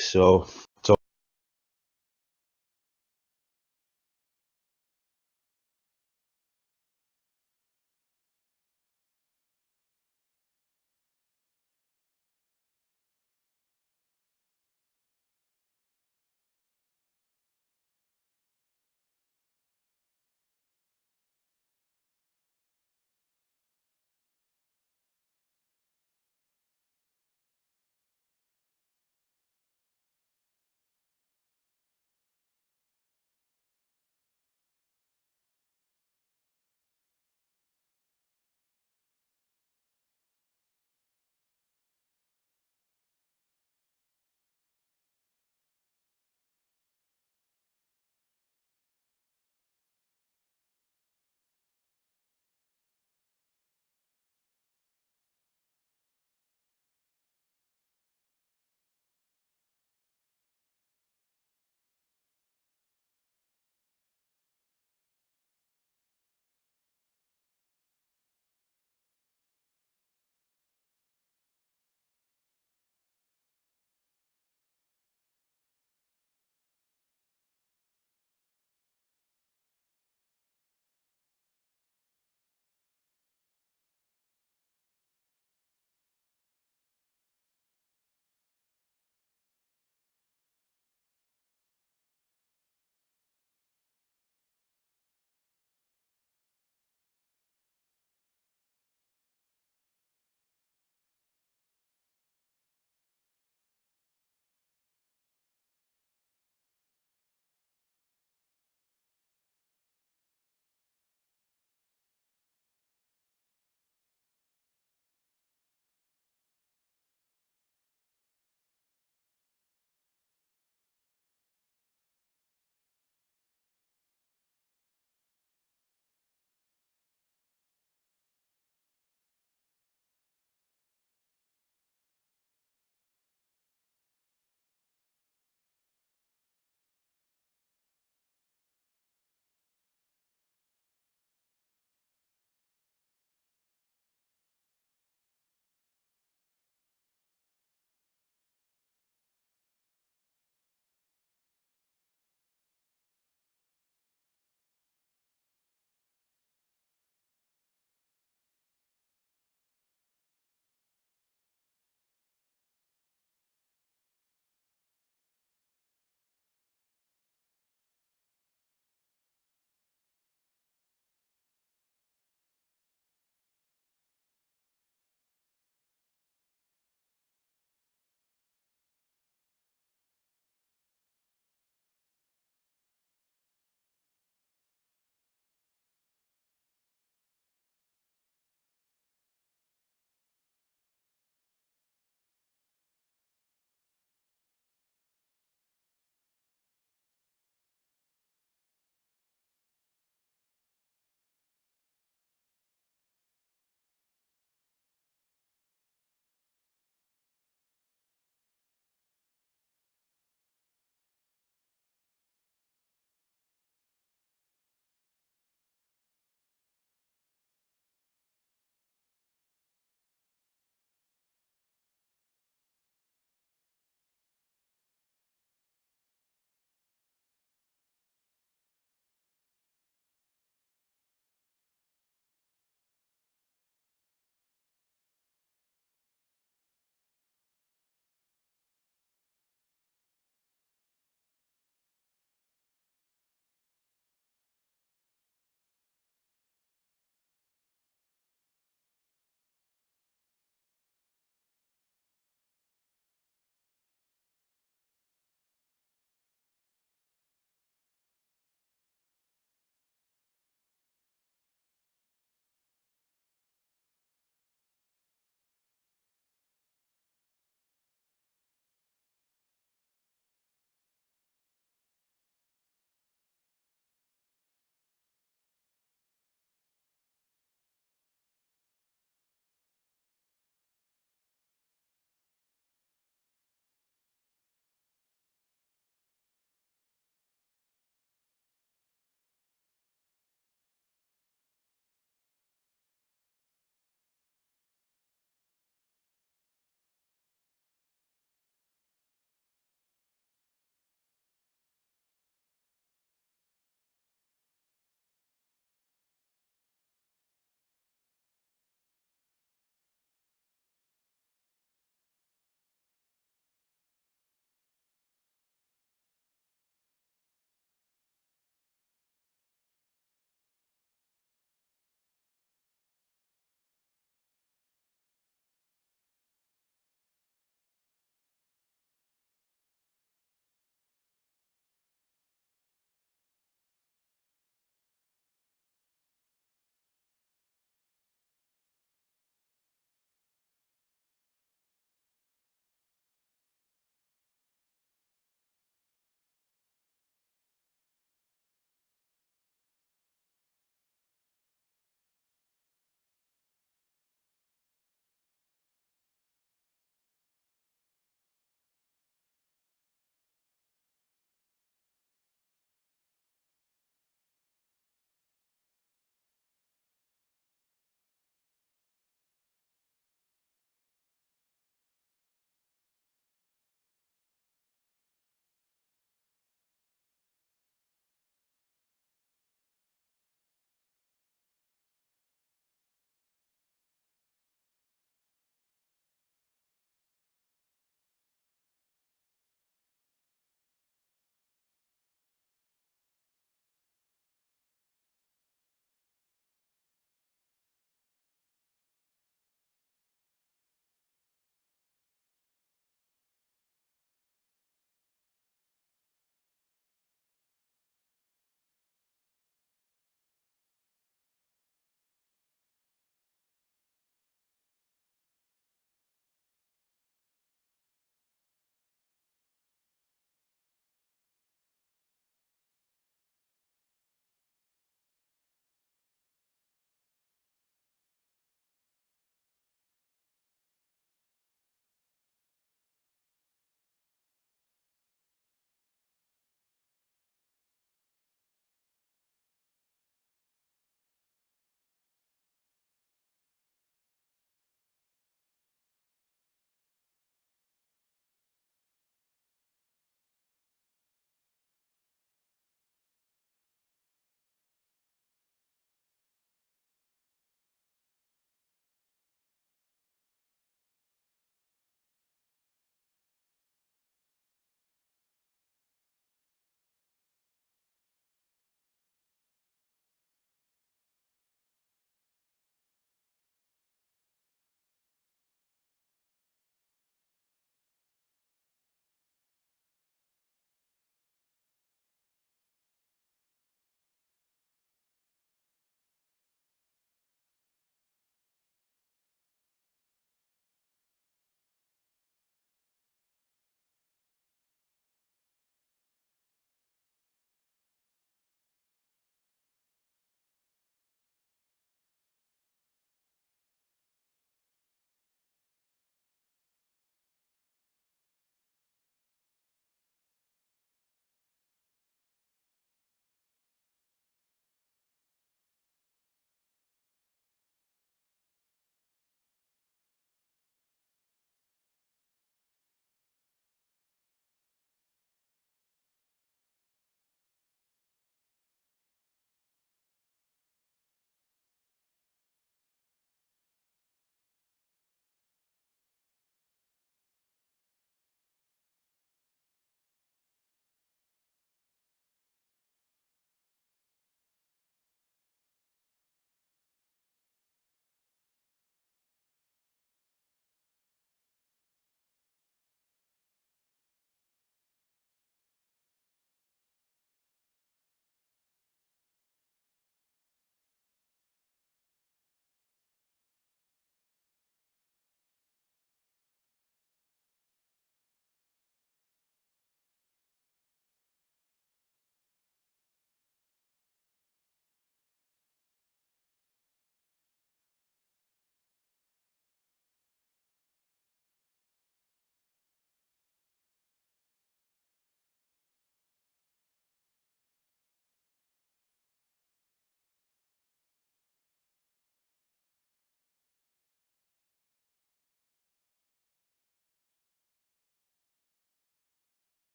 So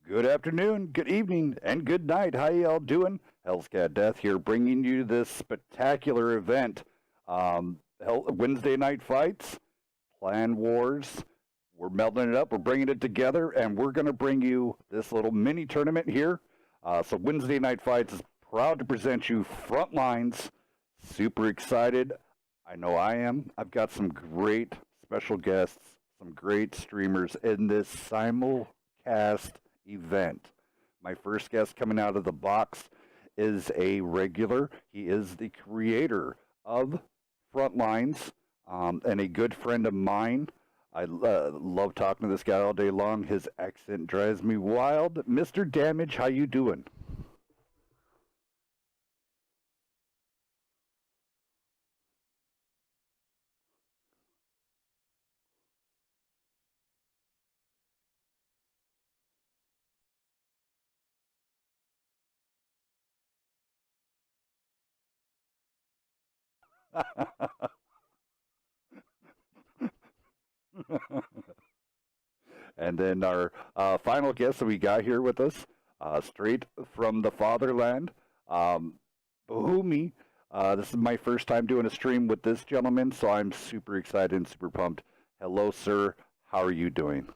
Good afternoon, good evening, and good night. How y'all doing? Hell's Cat Death here, bringing you this spectacular event. Wednesday night fights, Clan Wars. We're melding it up. We're bringing it together, and we're going to bring you this little mini tournament here. So Wednesday night fights is proud to present you Frontlines. Super excited. I know I am. I've got some great special guests, some great streamers in this simulcast event. My first guest coming out of the box is a regular. He is the creator of Frontlines and a good friend of mine. I love talking to this guy all day long. His accent drives me wild. Mr. Damage, how you doing? And then our final guest that we got here with us, straight from the fatherland, um, Bahumi. This is my first time doing a stream with this gentleman, so I'm super excited and super pumped. Hello, sir. How are you doing?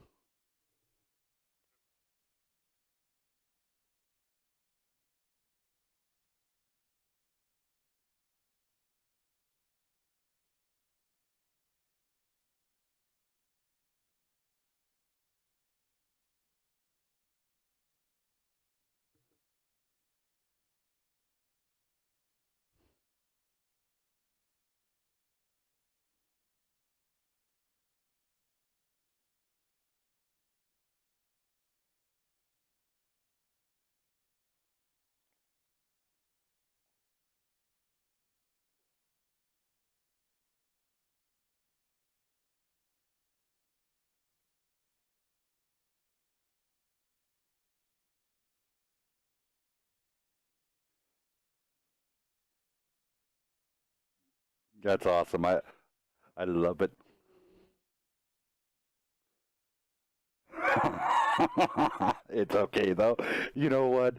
That's awesome. I love it. It's okay though. You know what?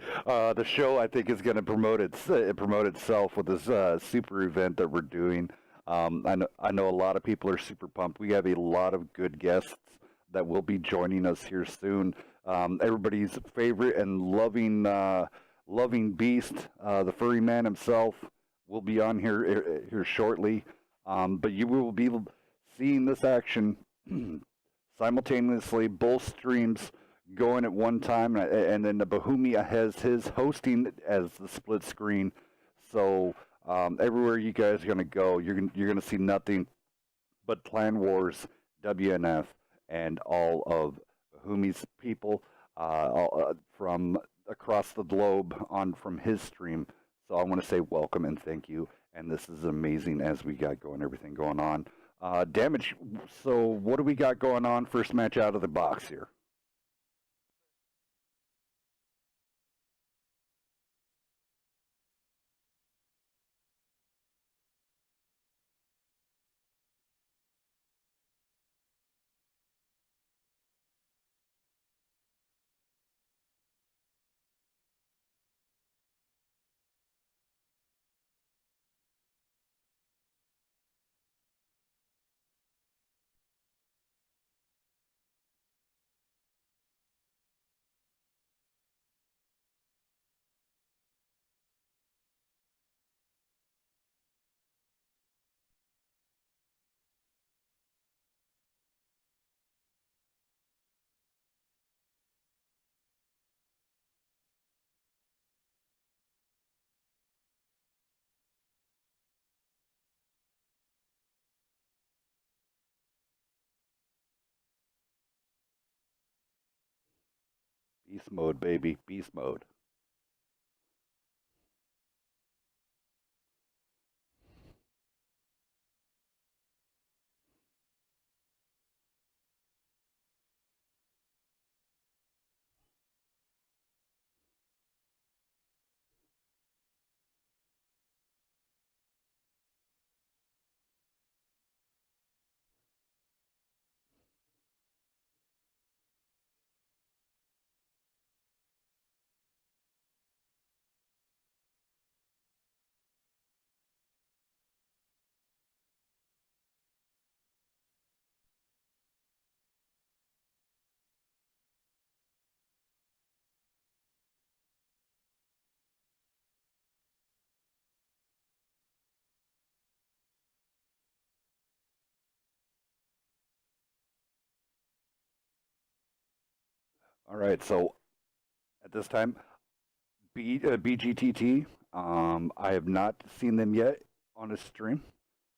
The show I think is going to promote itself with this super event that we're doing. I know a lot of people are super pumped. We have a lot of good guests that will be joining us here soon. Everybody's favorite and loving beast, the furry man himself, will be on here shortly. But you will be seeing this action simultaneously, both streams going at one time, and then the Bohemia has his hosting as the split screen. So everywhere you guys are gonna go, you're gonna see nothing but Clan Wars, WNF, and all of Humi's people from across the globe on from his stream. So I want to say welcome and thank you. And this is amazing as we got going, everything going on. Damage. So what do we got going on? First match out of the box here. Beast mode, baby. Beast mode. All right, so at this time, BGTT, I have not seen them yet on a stream,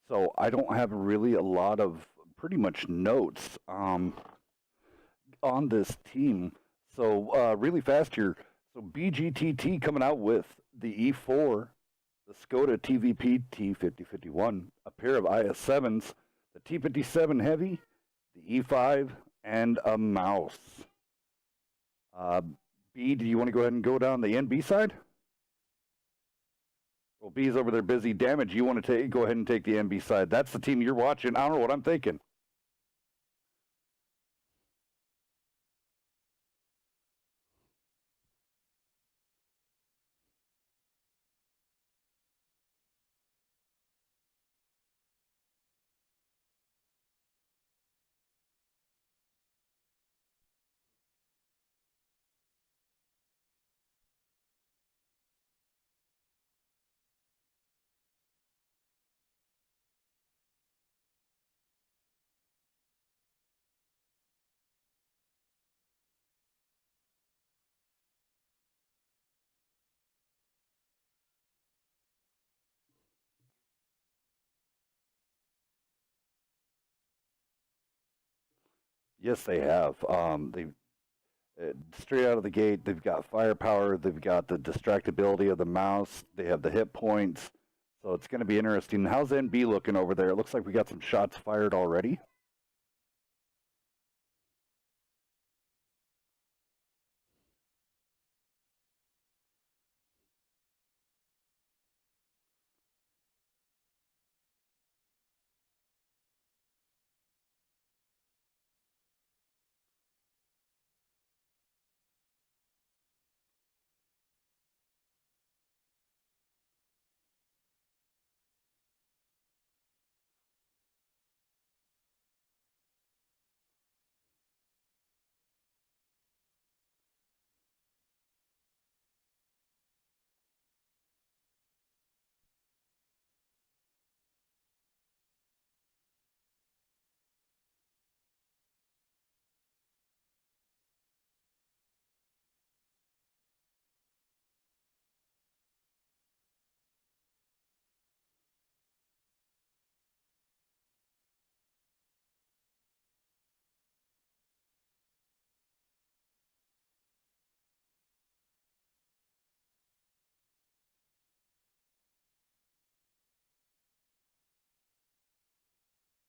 so I don't have really a lot of pretty much notes on this team. So really fast here. So BGTT coming out with the E4, the Skoda TVP T5051, a pair of IS7s, the T57 Heavy, the E5, and a mouse. Uh, B, do you want to go ahead and go down the NB side? Well, B's over there busy. Damage, you want to go ahead and take the NB side. That's the team you're watching. I don't know what I'm thinking. Yes, they have. They straight out of the gate, they've got firepower. They've got the distractibility of the mouse. They have the hit points. So it's going to be interesting. How's NB looking over there? It looks like we got some shots fired already.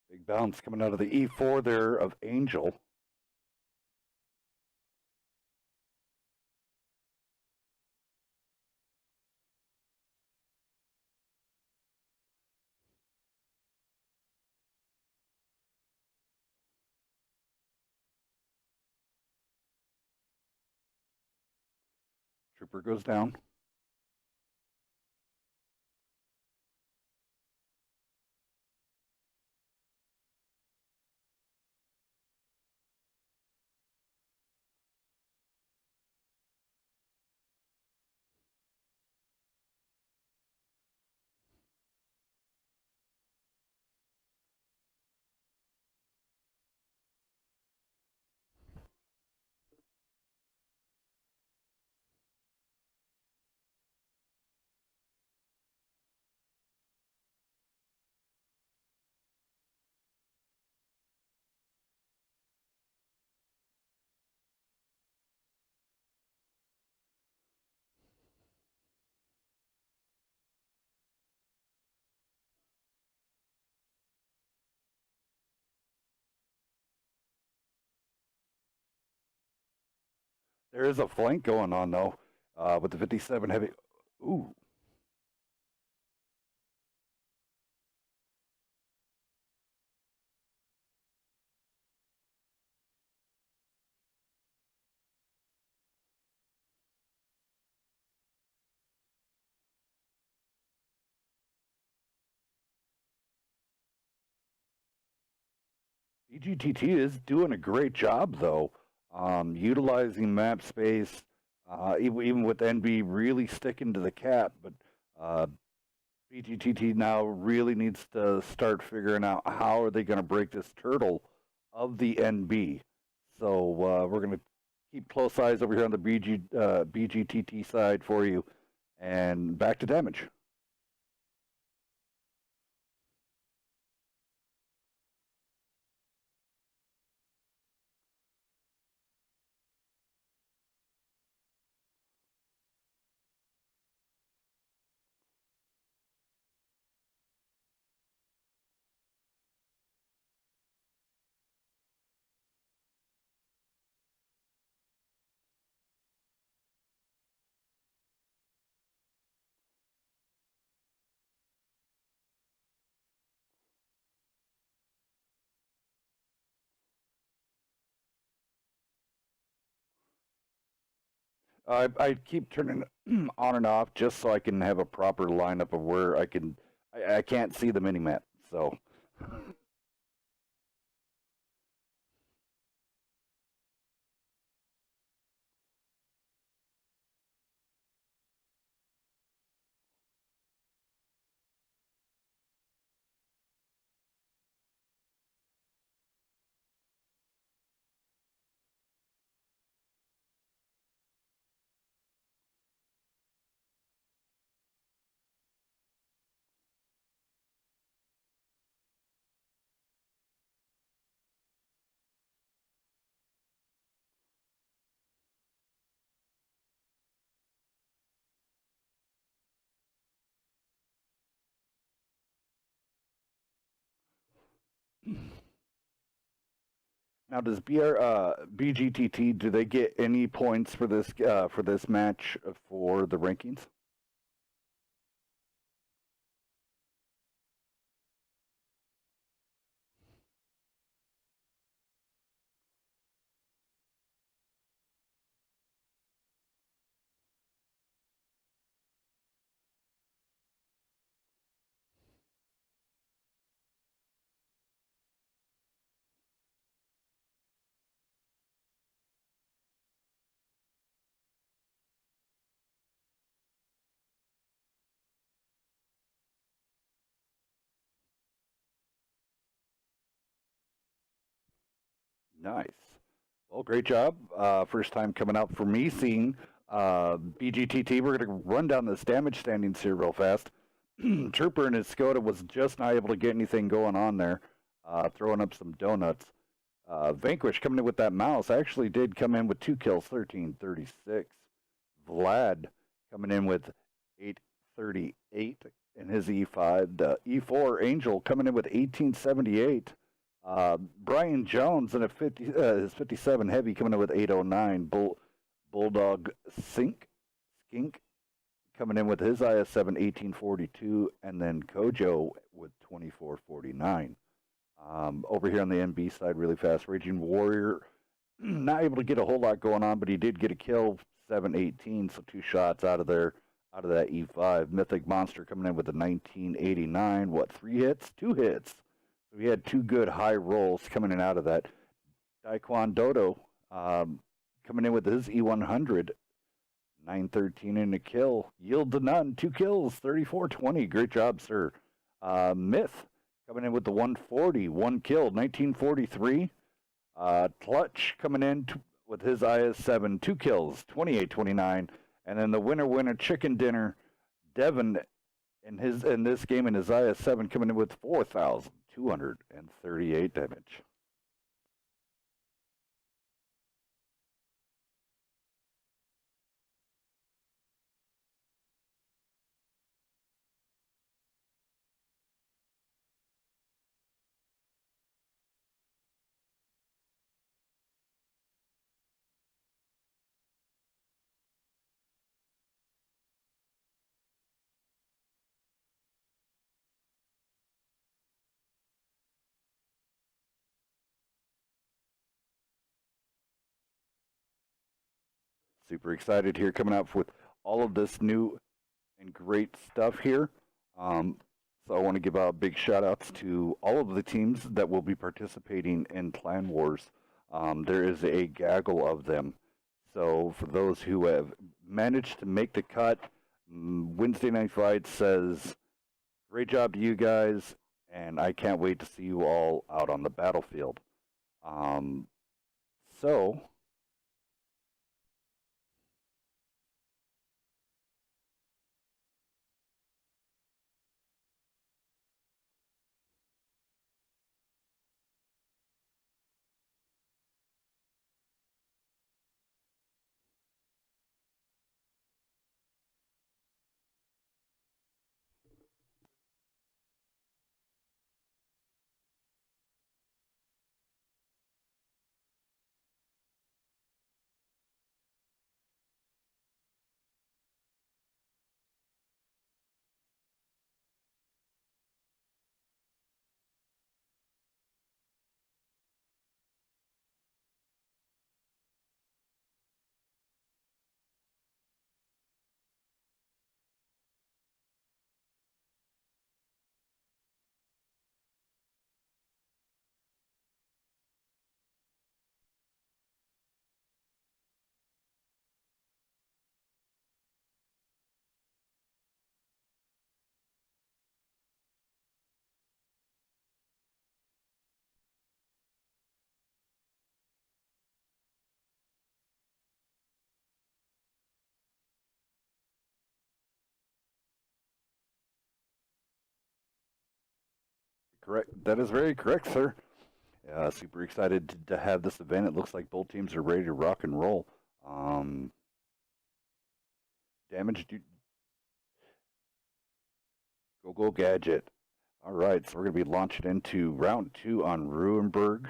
Big bounce coming out of the E4 there of Angel. Trooper goes down. There is a flank going on though, with the 57 heavy. Ooh, BGTT is doing a great job though, utilizing map space, even with NB really sticking to the cap. But uh, BGTT now really needs to start figuring out how are they going to break this turtle of the NB. So we're going to keep close eyes over here on the BGTT side for you. And back to damage. I keep turning on and off just so I can have a proper lineup of where I can. I can't see the mini map, so now does BGTT, do they get any points for this match for the rankings? Nice. Well, great job. First time coming out for me seeing BGTT. We're going to run down this damage standings here real fast. Trooper and his Skoda was just not able to get anything going on there, throwing up some donuts. Vanquish coming in with that mouse actually did come in with 2 kills, 1336. Vlad coming in with 838 in his E5. The E4 Angel coming in with 1878. Brian Jones in his 57 heavy coming in with 809. Bulldog Skink coming in with his IS7 1842, and then Kojo with 2449. Over here on the MB side, really fast, Raging Warrior, not able to get a whole lot going on, but he did get a kill, 718, so 2 shots out of there, out of that E5. Mythic Monster coming in with a 1989. What, 3 hits? 2 hits. So we had 2 good high rolls coming in out of that. Daquan Dodo coming in with his E100, 913 and a kill. Yield to none, 2 kills, 3420. Great job, sir. Myth coming in with the 140, 1 kill, 1943. Clutch coming in with his IS7, 2 kills, 2829. And then the winner chicken dinner, Devin in this game in his IS7 coming in with 4,238 damage. Super excited here coming up with all of this new and great stuff here. So I want to give out big shout outs to all of the teams that will be participating in Clan Wars. There is a gaggle of them. So for those who have managed to make the cut, Wednesday Night Fight says, great job to you guys, and I can't wait to see you all out on the battlefield. So correct. That is very correct, sir. Super excited to have this event. It looks like both teams are ready to rock and roll. Um, damage, go gadget. All right, so we're going to be launching into round two on Ruinberg.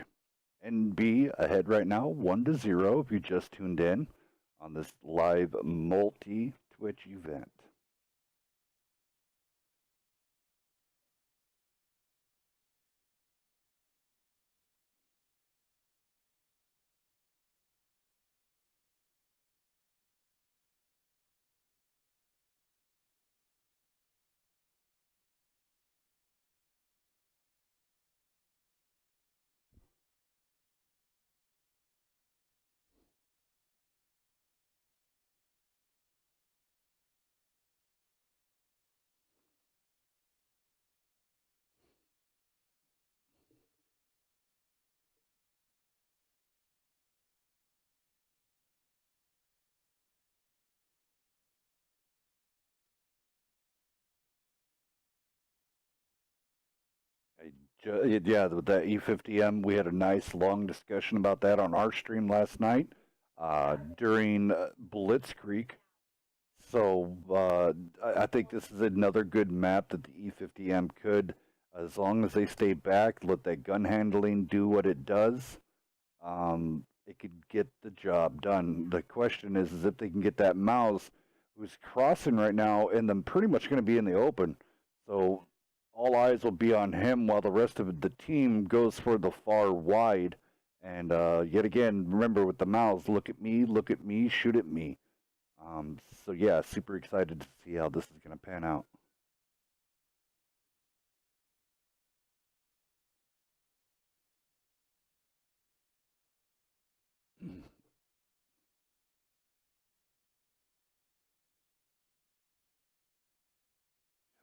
NB ahead right now, 1-0. If you just tuned in on this live multi Twitch event. Yeah, with that E50M, we had a nice long discussion about that on our stream last night during Blitzkrieg. So I think this is another good map that the E50M could, as long as they stay back, let that gun handling do what it does. It could get the job done. The question is if they can get that mouse who's crossing right now, and then pretty much going to be in the open. So all eyes will be on him while the rest of the team goes for the far wide. And yet again, remember with the mouse, look at me, shoot at me. So yeah, super excited to see how this is going to pan out.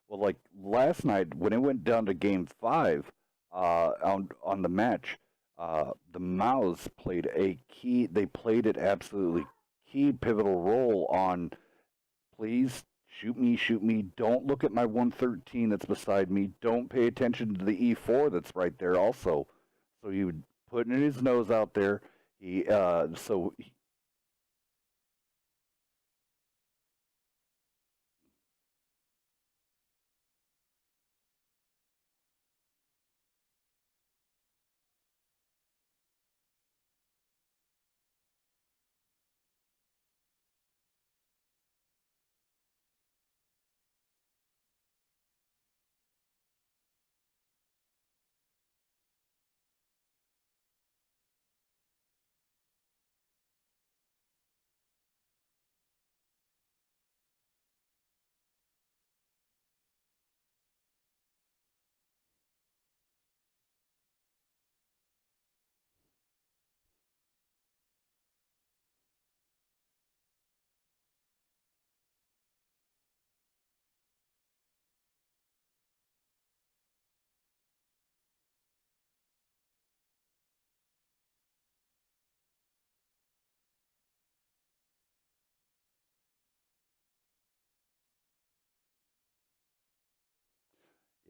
Well, like last night when it went down to game five, on the match, the Maus played a key. They played it absolutely key pivotal role on. Please shoot me. Don't look at my 113 that's beside me. Don't pay attention to the E4 that's right there. Also, so he would put his nose out there. He so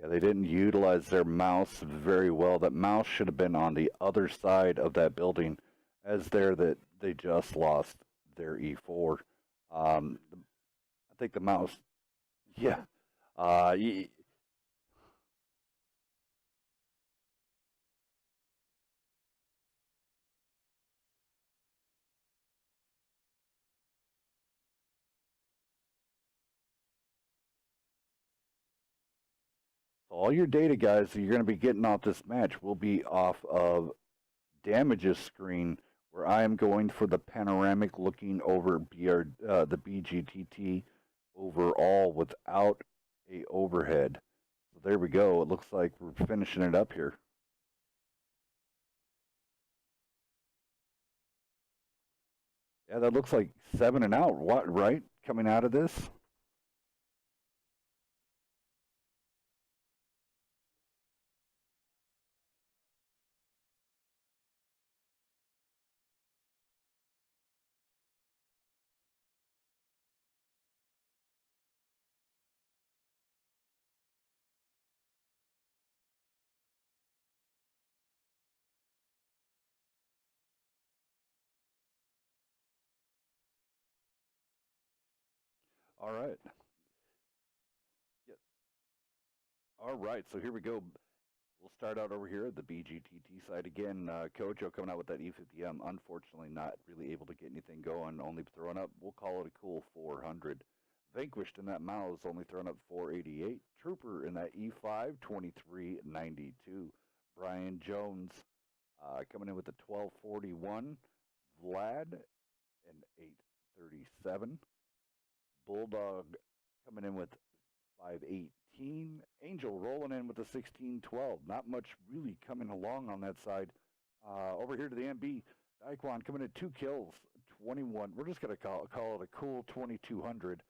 Yeah, they didn't utilize their mouse very well. That mouse should have been on the other side of that building, as there that they just lost their E4. I think the mouse, yeah. Uh, all your data, guys, that you're going to be getting off this match will be off of damages screen, where I am going for the panoramic looking over the BGTT overall without a overhead. So there we go. It looks like we're finishing it up here. Yeah, that looks like 7 and out. What, right? Coming out of this. All right. Yeah. All right. So here we go. We'll start out over here at the BGTT side again. Kojo coming out with that E50M. Unfortunately, not really able to get anything going. Only throwing up. We'll call it a cool 400. Vanquished in that Mouse, only throwing up 488. Trooper in that E5, 2392. Brian Jones coming in with the 1241. Vlad an 837. Bulldog coming in with 518. Angel rolling in with a 1612. Not much really coming along on that side. Over here to the MB, Daquan coming in 2 kills, 21. We're just going to call it a cool 2200.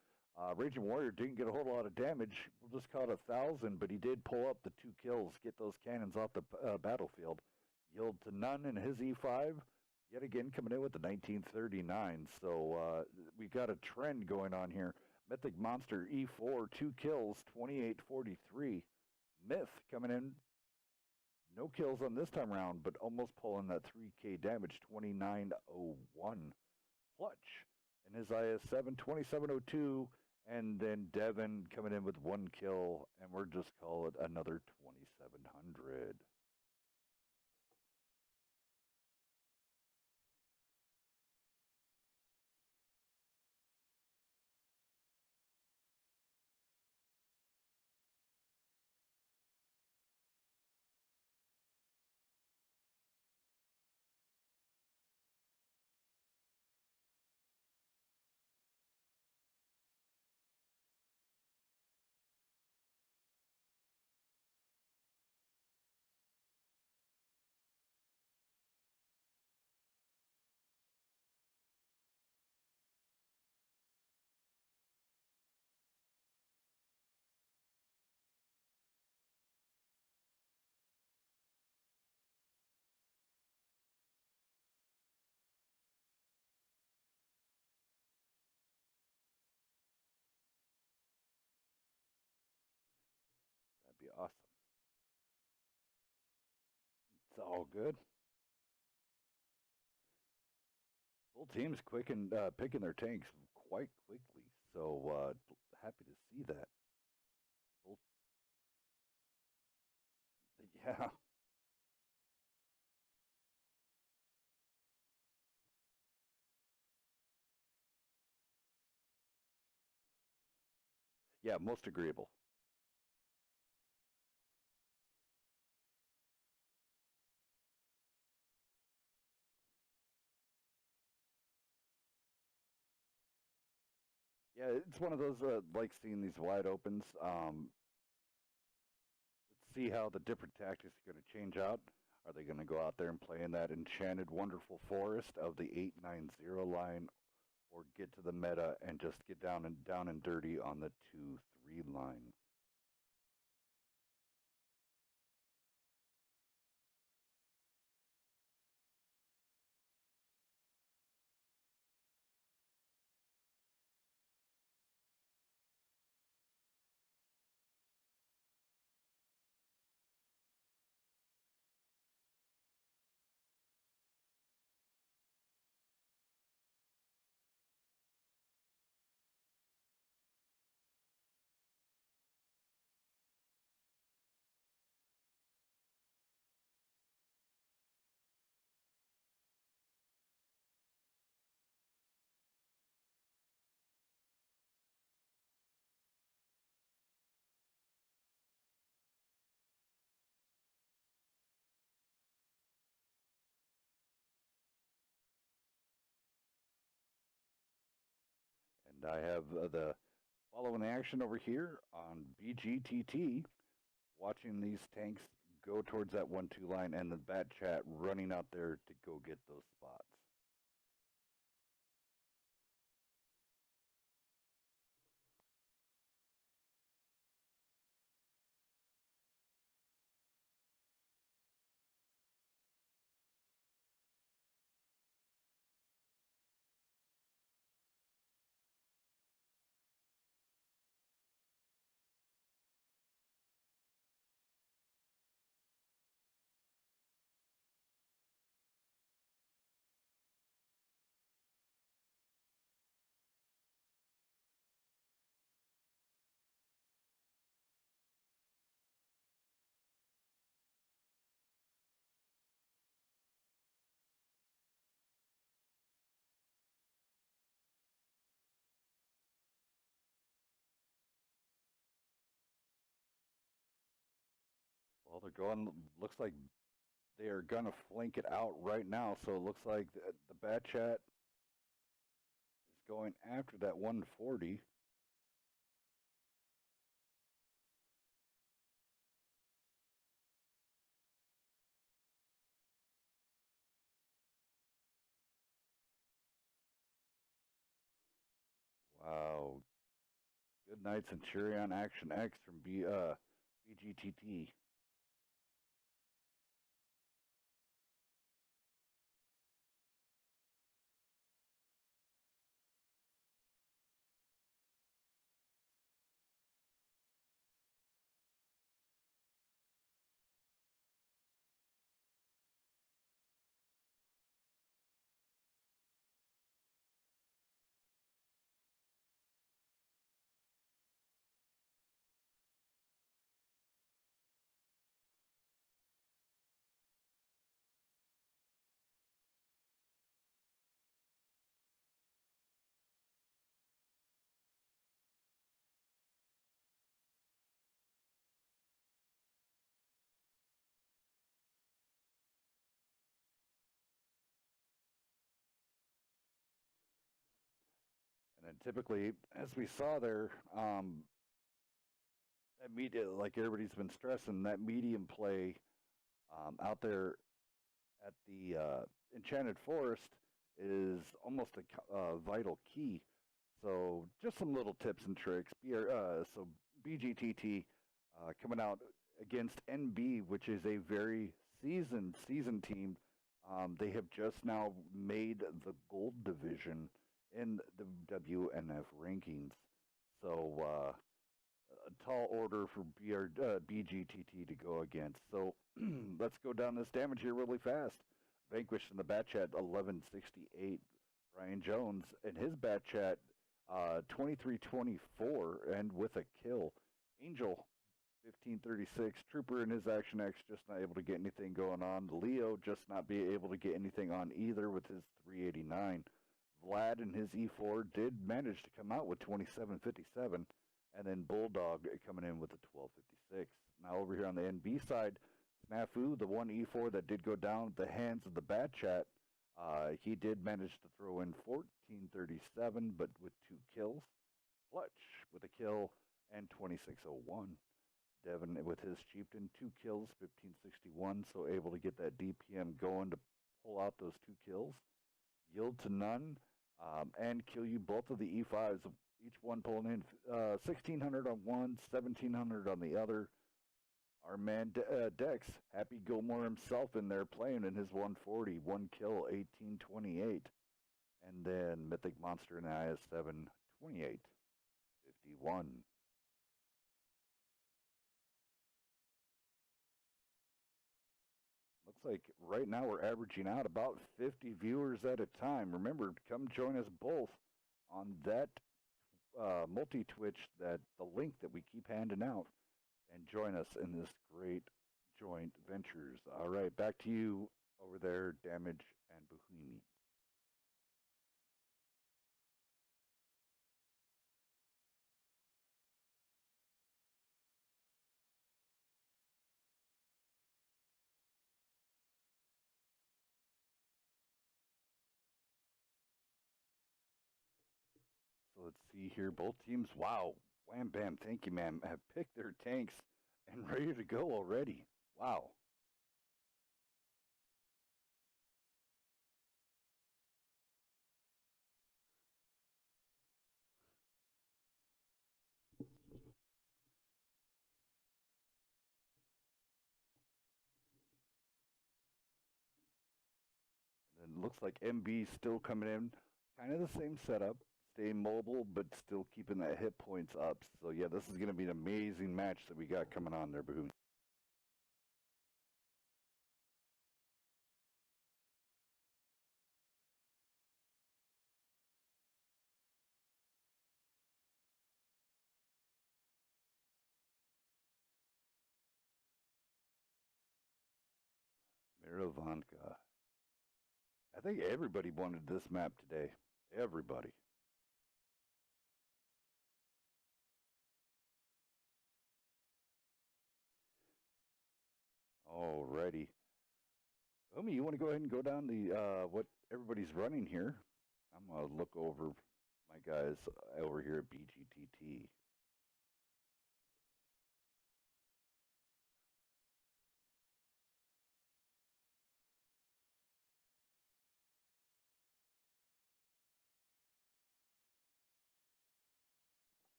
Raging Warrior didn't get a whole lot of damage. We'll just call it 1,000, but he did pull up the 2 kills, get those cannons off the battlefield. Yield to none in his E5. Yet again, coming in with the 1939. So we got a trend going on here. Mythic Monster E4, 2 kills, 2843. Myth coming in, no kills on this time around, but almost pulling that 3K damage, 2901. Clutch in his IS7, 2702. And then Devin coming in with 1 kill, and we're just call it another 2700. That'd be awesome. It's all good. Both teams quick and picking their tanks quite quickly. So happy to see that. Both, yeah, yeah, most agreeable. Yeah, it's one of those like seeing these wide opens. Let's see how the different tactics are going to change out. Are they going to go out there and play in that enchanted, wonderful forest of the 890 line, or get to the meta and just get down and dirty on the 2-3 line? And I have the following action over here on BGTT, watching these tanks go towards that 1-2 line and the bat chat running out there to go get those spots. Well, they're going. Looks like they are gonna flank it out right now. So it looks like the Bat Chat is going after that 140. Wow. Good night, Centurion Action X from BGTT. And then typically, as we saw there, that media, like everybody's been stressing, that medium play out there at the Enchanted Forest is almost a vital key. So just some little tips and tricks. So BGTT coming out against NB, which is a very seasoned team. They have just now made the gold division in the WNF rankings. So a tall order for BGTT to go against. So let's go down this damage here really fast. Vanquished in the Bat Chat 1168. Brian Jones and his Bat Chat 2324 and with a kill. Angel 1536. Trooper and his Action X just not able to get anything going on. Leo just not be able to get anything on either with his 389. Vlad and his E4 did manage to come out with 2757. And then Bulldog coming in with a 1256. Now over here on the NB side, Snafu, the one E4 that did go down at the hands of the Bat Chat, he did manage to throw in 1437, but with 2 kills. Clutch with a kill and 2601. Devin with his Chieftain, 2 kills, 1561, so able to get that DPM going to pull out those 2 kills. Yield to none, and kill you both of the E5s, each one pulling in 1600 on one, 1700 on the other. Our man Dex, Happy Gilmore himself in there playing in his 140, 1 kill, 1828. And then Mythic Monster in the IS-7, 28, 51. Looks like right now we're averaging out about 50 viewers at a time. Remember, come join us both on that multi-Twitch, that the link that we keep handing out, and join us in this great joint ventures. All right, back to you over there, Damage and Buhimi. So let's see here. Both teams, wow, wham bam, thank you, ma'am, have picked their tanks and ready to go already. Wow. And it looks like MB still coming in, kind of the same setup, staying mobile, but still keeping that hit points up. So yeah, this is going to be an amazing match that we got coming on there, Boone. Miravanka. I think everybody wanted this map today. Everybody. Alrighty. Omi, you want to go ahead and go down the what everybody's running here? I'm gonna look over my guys over here at BGTT.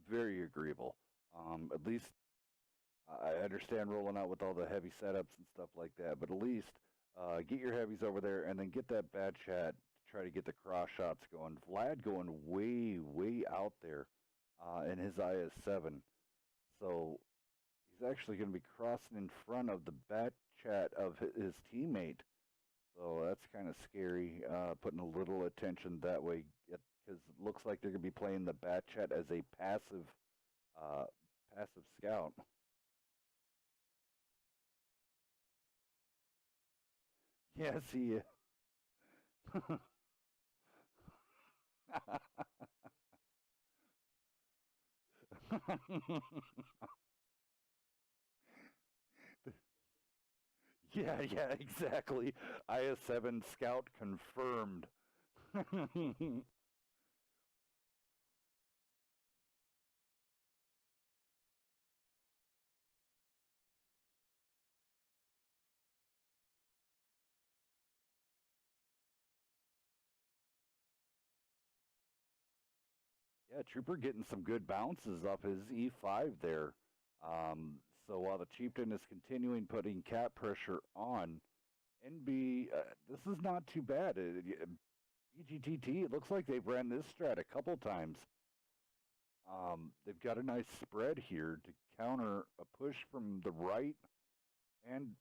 Very agreeable. At least I understand rolling out with all the heavy setups and stuff like that, but at least get your heavies over there and then get that bad chat to try to get the cross shots going. Vlad going way, way out there in his IS-7. So he's actually going to be crossing in front of the bat chat of his teammate. So that's kind of scary, putting a little attention that way because it looks like they're going to be playing the bat chat as a uh, passive scout. Yes, he is. Yeah, yeah, exactly. IS-7 scout confirmed. Yeah, Trooper getting some good bounces off his E5 there. So while the Chieftain is continuing putting cap pressure on, NB, this is not too bad. BGTT, it looks like they've ran this strat a couple times. They've got a nice spread here to counter a push from the right and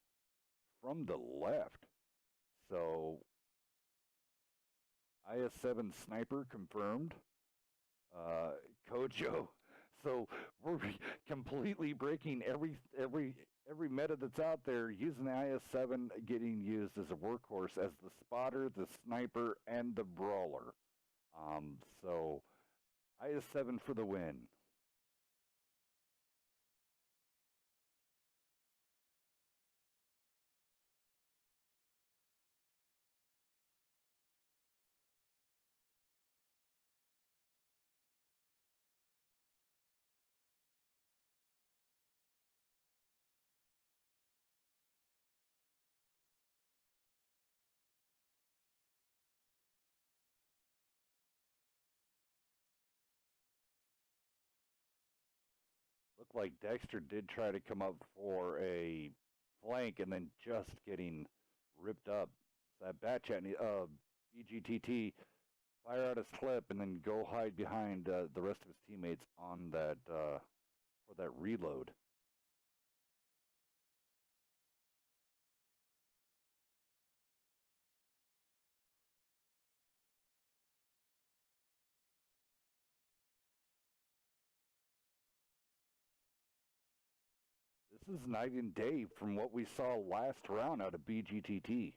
from the left. So IS-7 sniper confirmed. Kojo. So we're completely breaking every meta that's out there, using the IS-7 getting used as a workhorse as the spotter, the sniper, and the brawler. So IS-7 for the win. Looked like Dexter did try to come up for a flank and then just getting ripped up. So that bat chat, BGTT, fire out his clip and then go hide behind the rest of his teammates on that for that reload. This is night and day from what we saw last round out of BGTT.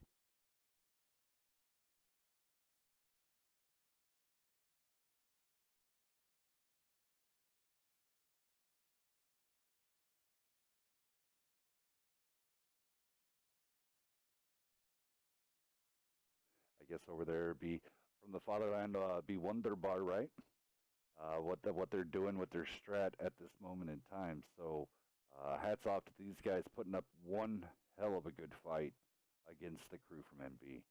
I guess over there be from the fatherland be Wonderbar, right? What they're doing with their strat at this moment in time. So hats off to these guys putting up one hell of a good fight against the crew from NB.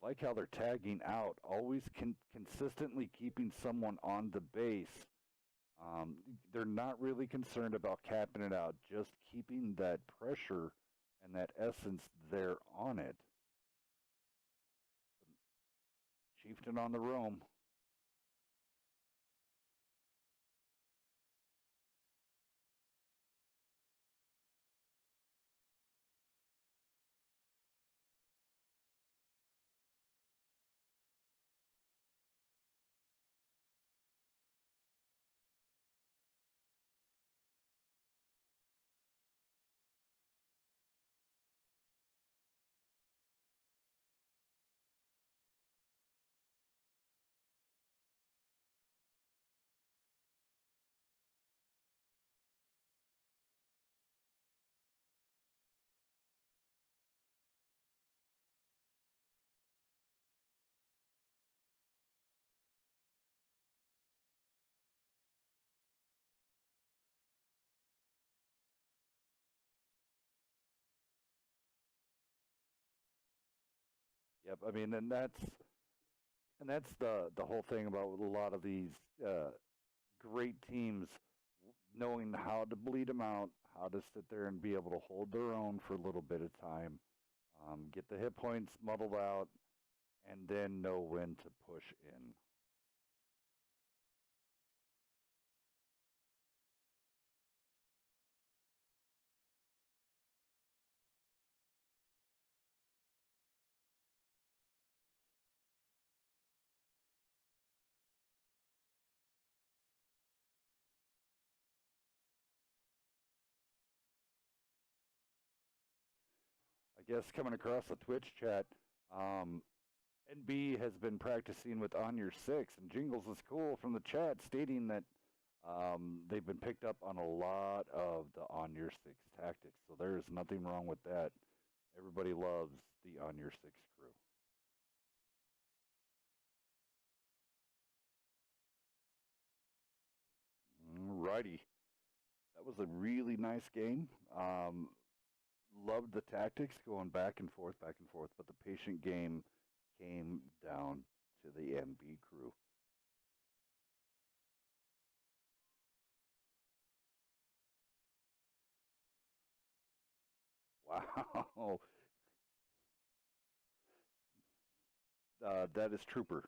I like how they're tagging out, always consistently keeping someone on the base. They're not really concerned about capping it out, just keeping that pressure and that essence there on it. Chieftain on the roam. Yep. I mean, and that's the whole thing about a lot of these uh, great teams knowing how to bleed them out, how to sit there and be able to hold their own for a little bit of time, get the hit points muddled out, and then know when to push in. I guess coming across the Twitch chat, um, NB has been practicing with On Your Six, and Jingles is cool from the chat stating that they've been picked up on a lot of the On Your Six tactics. So there is nothing wrong with that. Everybody loves the On Your Six crew. Alrighty. That was a really nice game. Loved the tactics going back and forth, but the patient game came down to the MB crew. Wow. That is Trooper.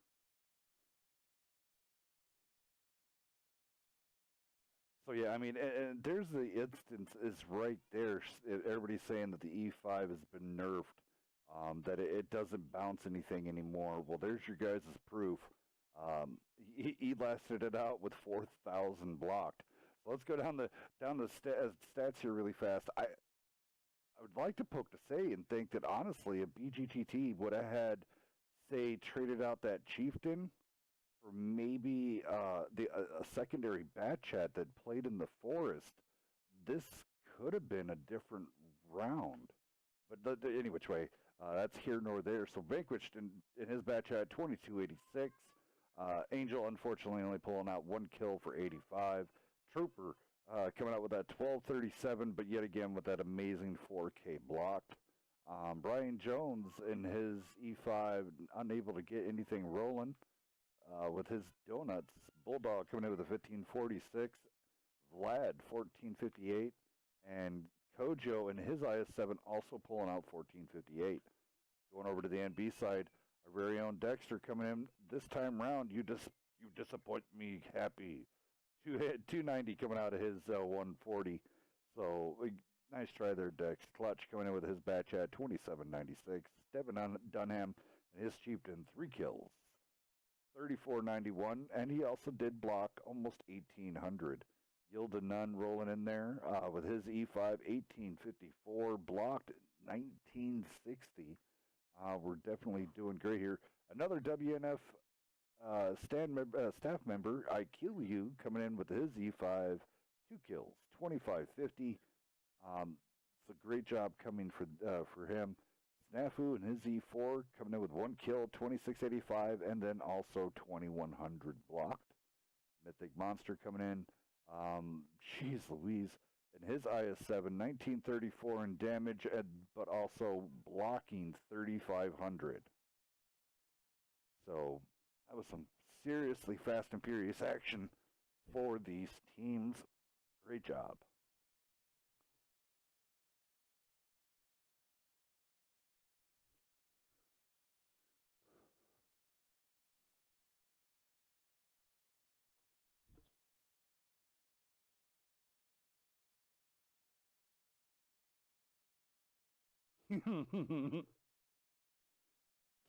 So yeah, I mean, and there's the instance is right there. Everybody's saying that the E5 has been nerfed, that it doesn't bounce anything anymore. Well, there's your guys' proof. He lasted it out with 4,000 blocked. So let's go down the stats here really fast. I would like to poke to say and think that honestly, if BGTT would have had, say, traded out that chieftain or maybe a secondary bat chat that played in the forest, this could have been a different round. But any which way, that's here nor there. So Vanquished in his bat chat 2286. Angel unfortunately only pulling out one kill for 85. Trooper coming out with that 1237, but yet again with that amazing 4K blocked. Brian Jones in his E5 unable to get anything rolling with his donuts. Bulldog coming in with a 1546. Vlad 1458. And Kojo in his IS7 also pulling out 1458. Going over to the NB side, our very own Dexter coming in this time round. You disappoint me, happy. 290 coming out of his 140. So nice try there, Dex. Clutch coming in with his batch at 2796. Devin Dunham and his chieftain 3 kills. 3491, and he also did block almost 1800. Yilda Nunn rolling in there with his E5 1854, blocked 1960. We're definitely doing great here. Another WNF staff member, IQ coming in with his E5, 2 kills, 2550. It's a great job coming for him. Snafu and his E4 coming in with 1 kill, 2685, and then also 2100 blocked. Mythic Monster coming in. Jeez Louise. And his IS7, 1934 in damage, but also blocking 3500. So that was some seriously fast and furious action for these teams. Great job.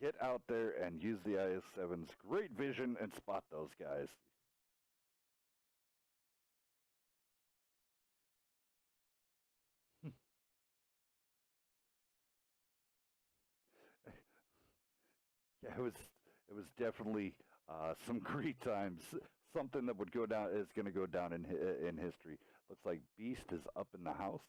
Get out there and use the IS-7's great vision and spot those guys. Yeah, it was definitely some great times. Something that would go down is going to go down in history. Looks like Beast is up in the house.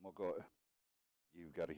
We'll go. You've got to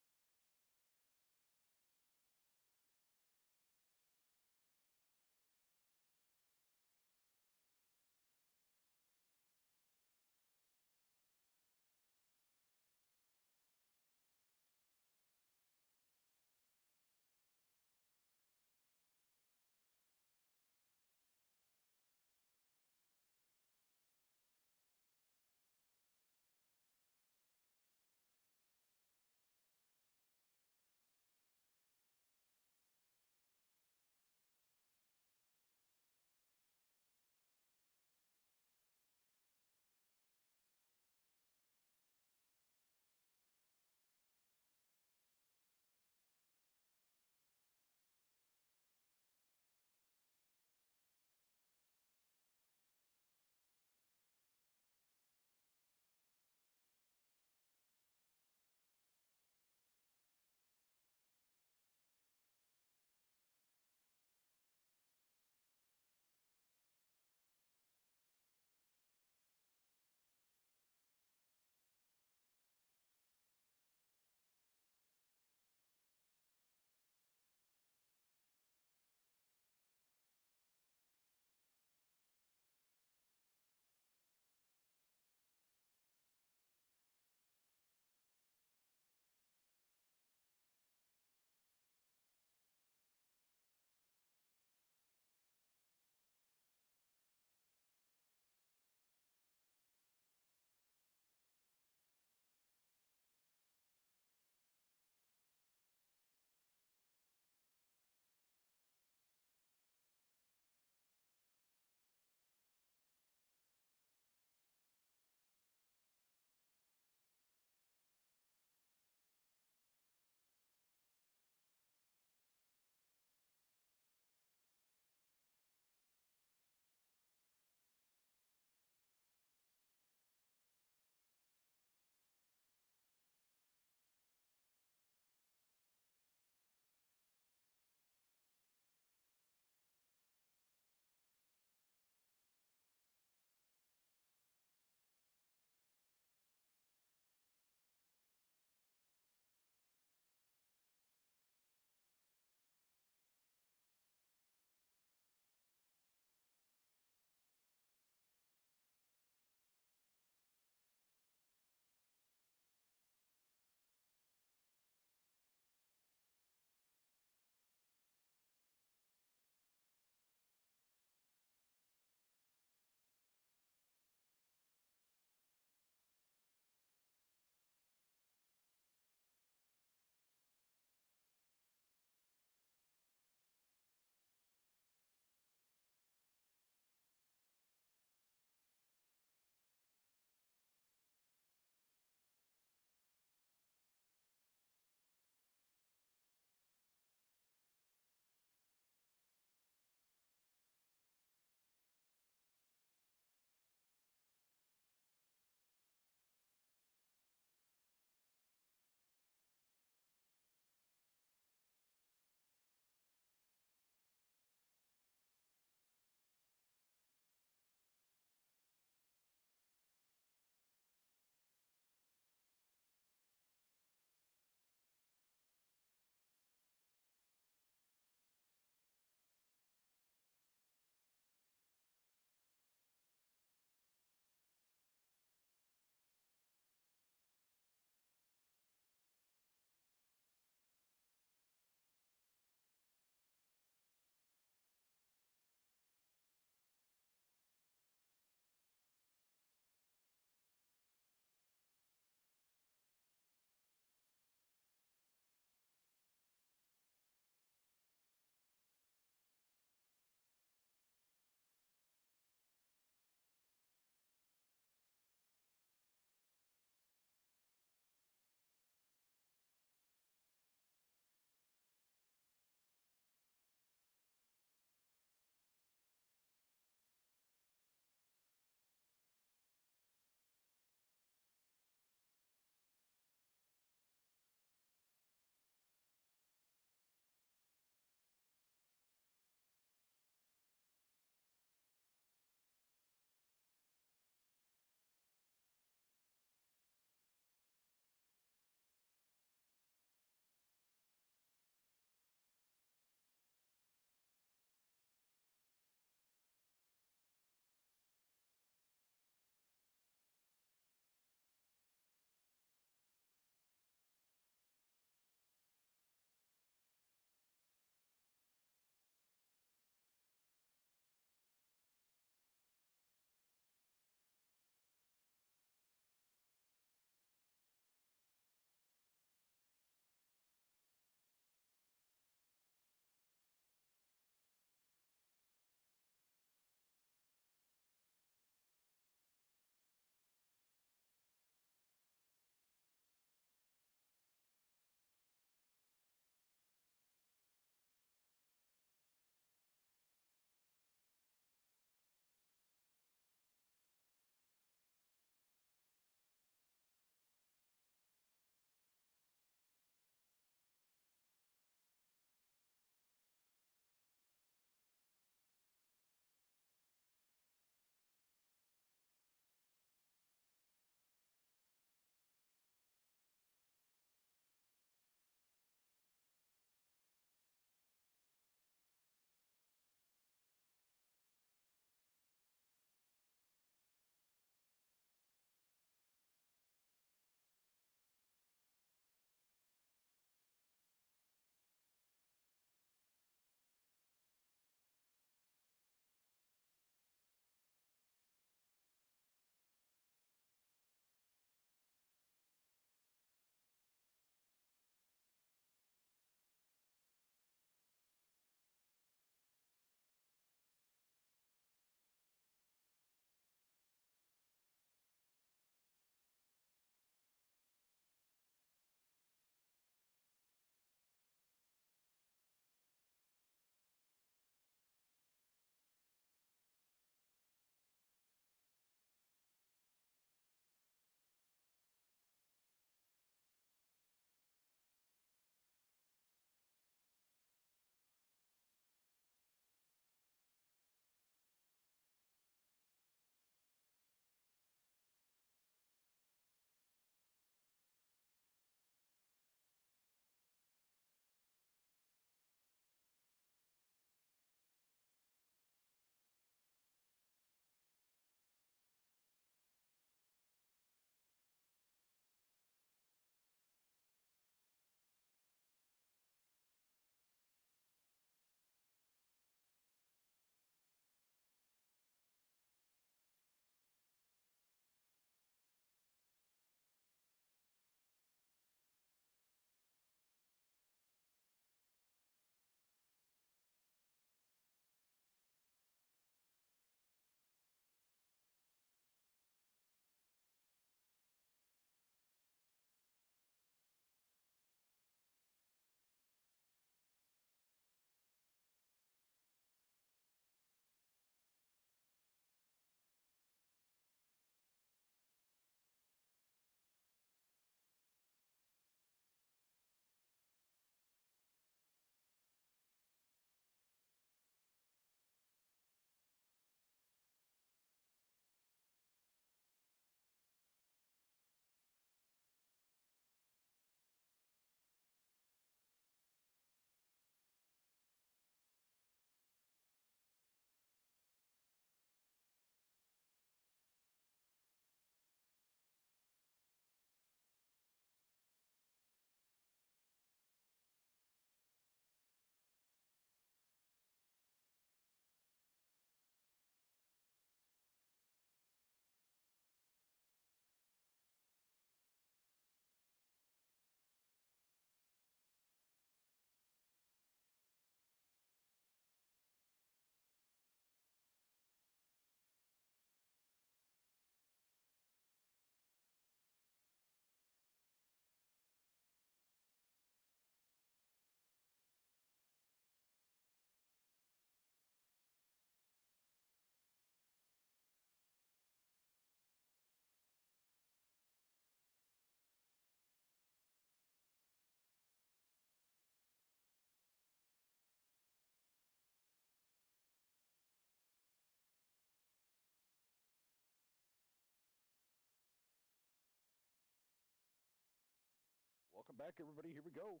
welcome back, everybody. Here we go.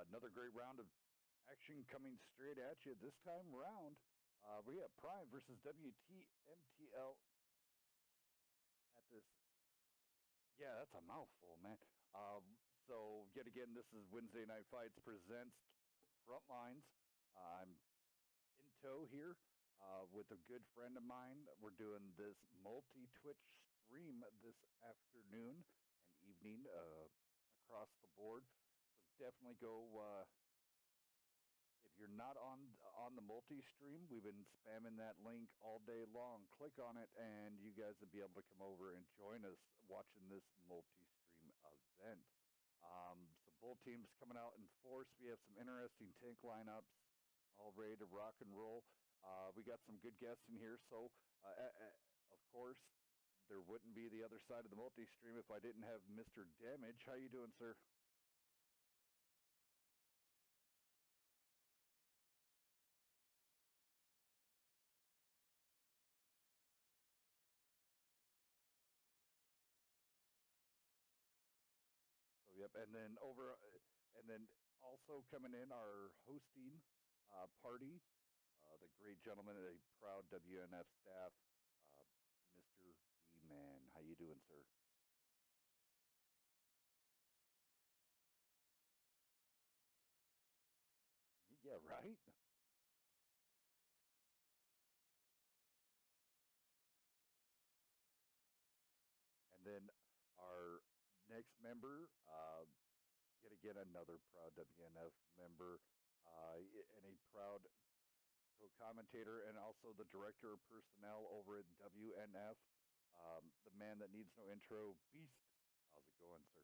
Another great round of action coming straight at you. This time round, we have Prime versus WTMTL at this. Yeah, that's a mouthful, man. So, yet again, this is Wednesday Night Fights presents Frontlines. I'm in tow here with a good friend of mine. We're doing this multi-Twitch stream this afternoon and evening across the board. So definitely go. If you're not on the multi-stream, we've been spamming that link all day long. Click on it, and you guys will be able to come over and join us watching this multi-stream event. So both teams coming out in force. We have some interesting tank lineups, all ready to rock and roll. We got some good guests in here, so of course there wouldn't be the other side of the multi-stream if I didn't have Mr. Damage. How you doing, sir? So yep, and then and then also coming in our hosting party, the great gentleman, a proud WNF staff, uh, Mr. B Man. How you doing, sir? Yeah, right. And then our next member, yet again another proud WNF member, and a proud co-commentator, and also the director of personnel over at WNF. The man that needs no intro, Beast. How's it going, sir?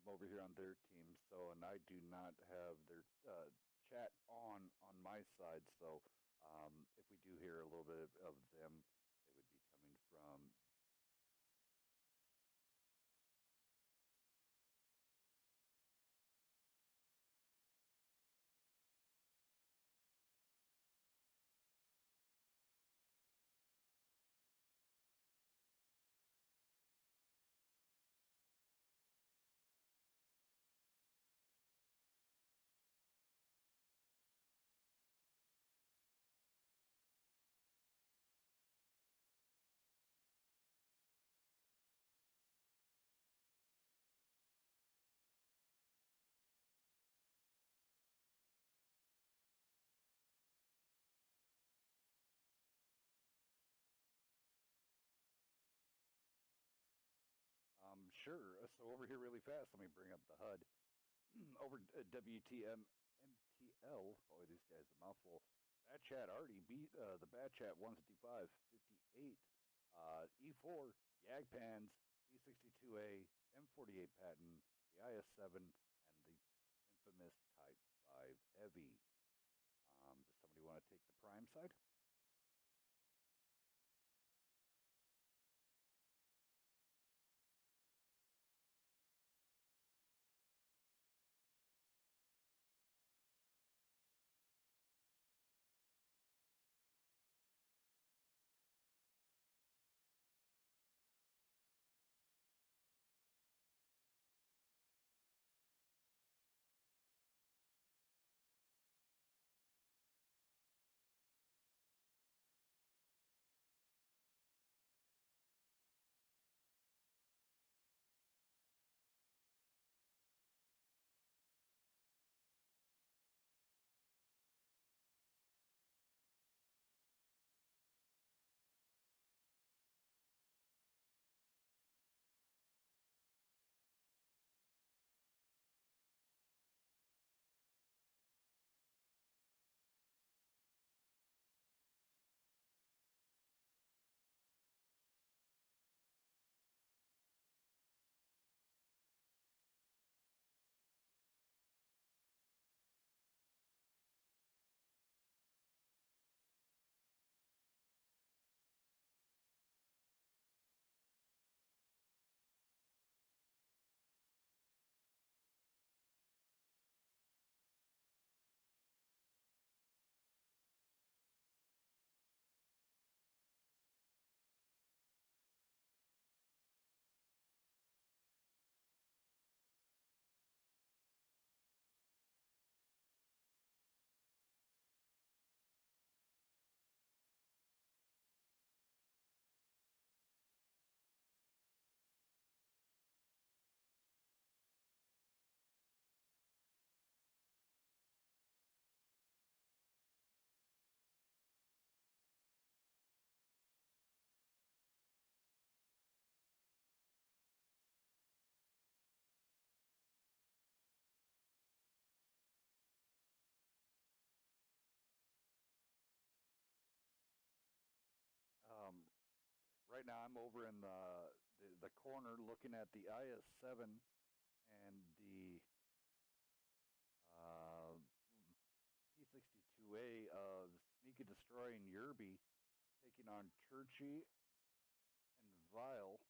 I'm over here on their team, so and I do not have their chat on my side. So if we do hear a little bit of them, it would be coming from. Sure. So over here, really fast. Let me bring up the HUD. Over WTM MTL. Boy, this guy's a mouthful. Bat Chat already beat the Bat Chat 155.58. E4 Yagpans E62A M48 Patton, the IS7, and the infamous Type 5 Heavy. Does somebody want to take the prime side? right now I'm over in the corner looking at the IS-7 and the uh, T-62A of Sneak and Destroy and Yerby taking on Churchy and Vile.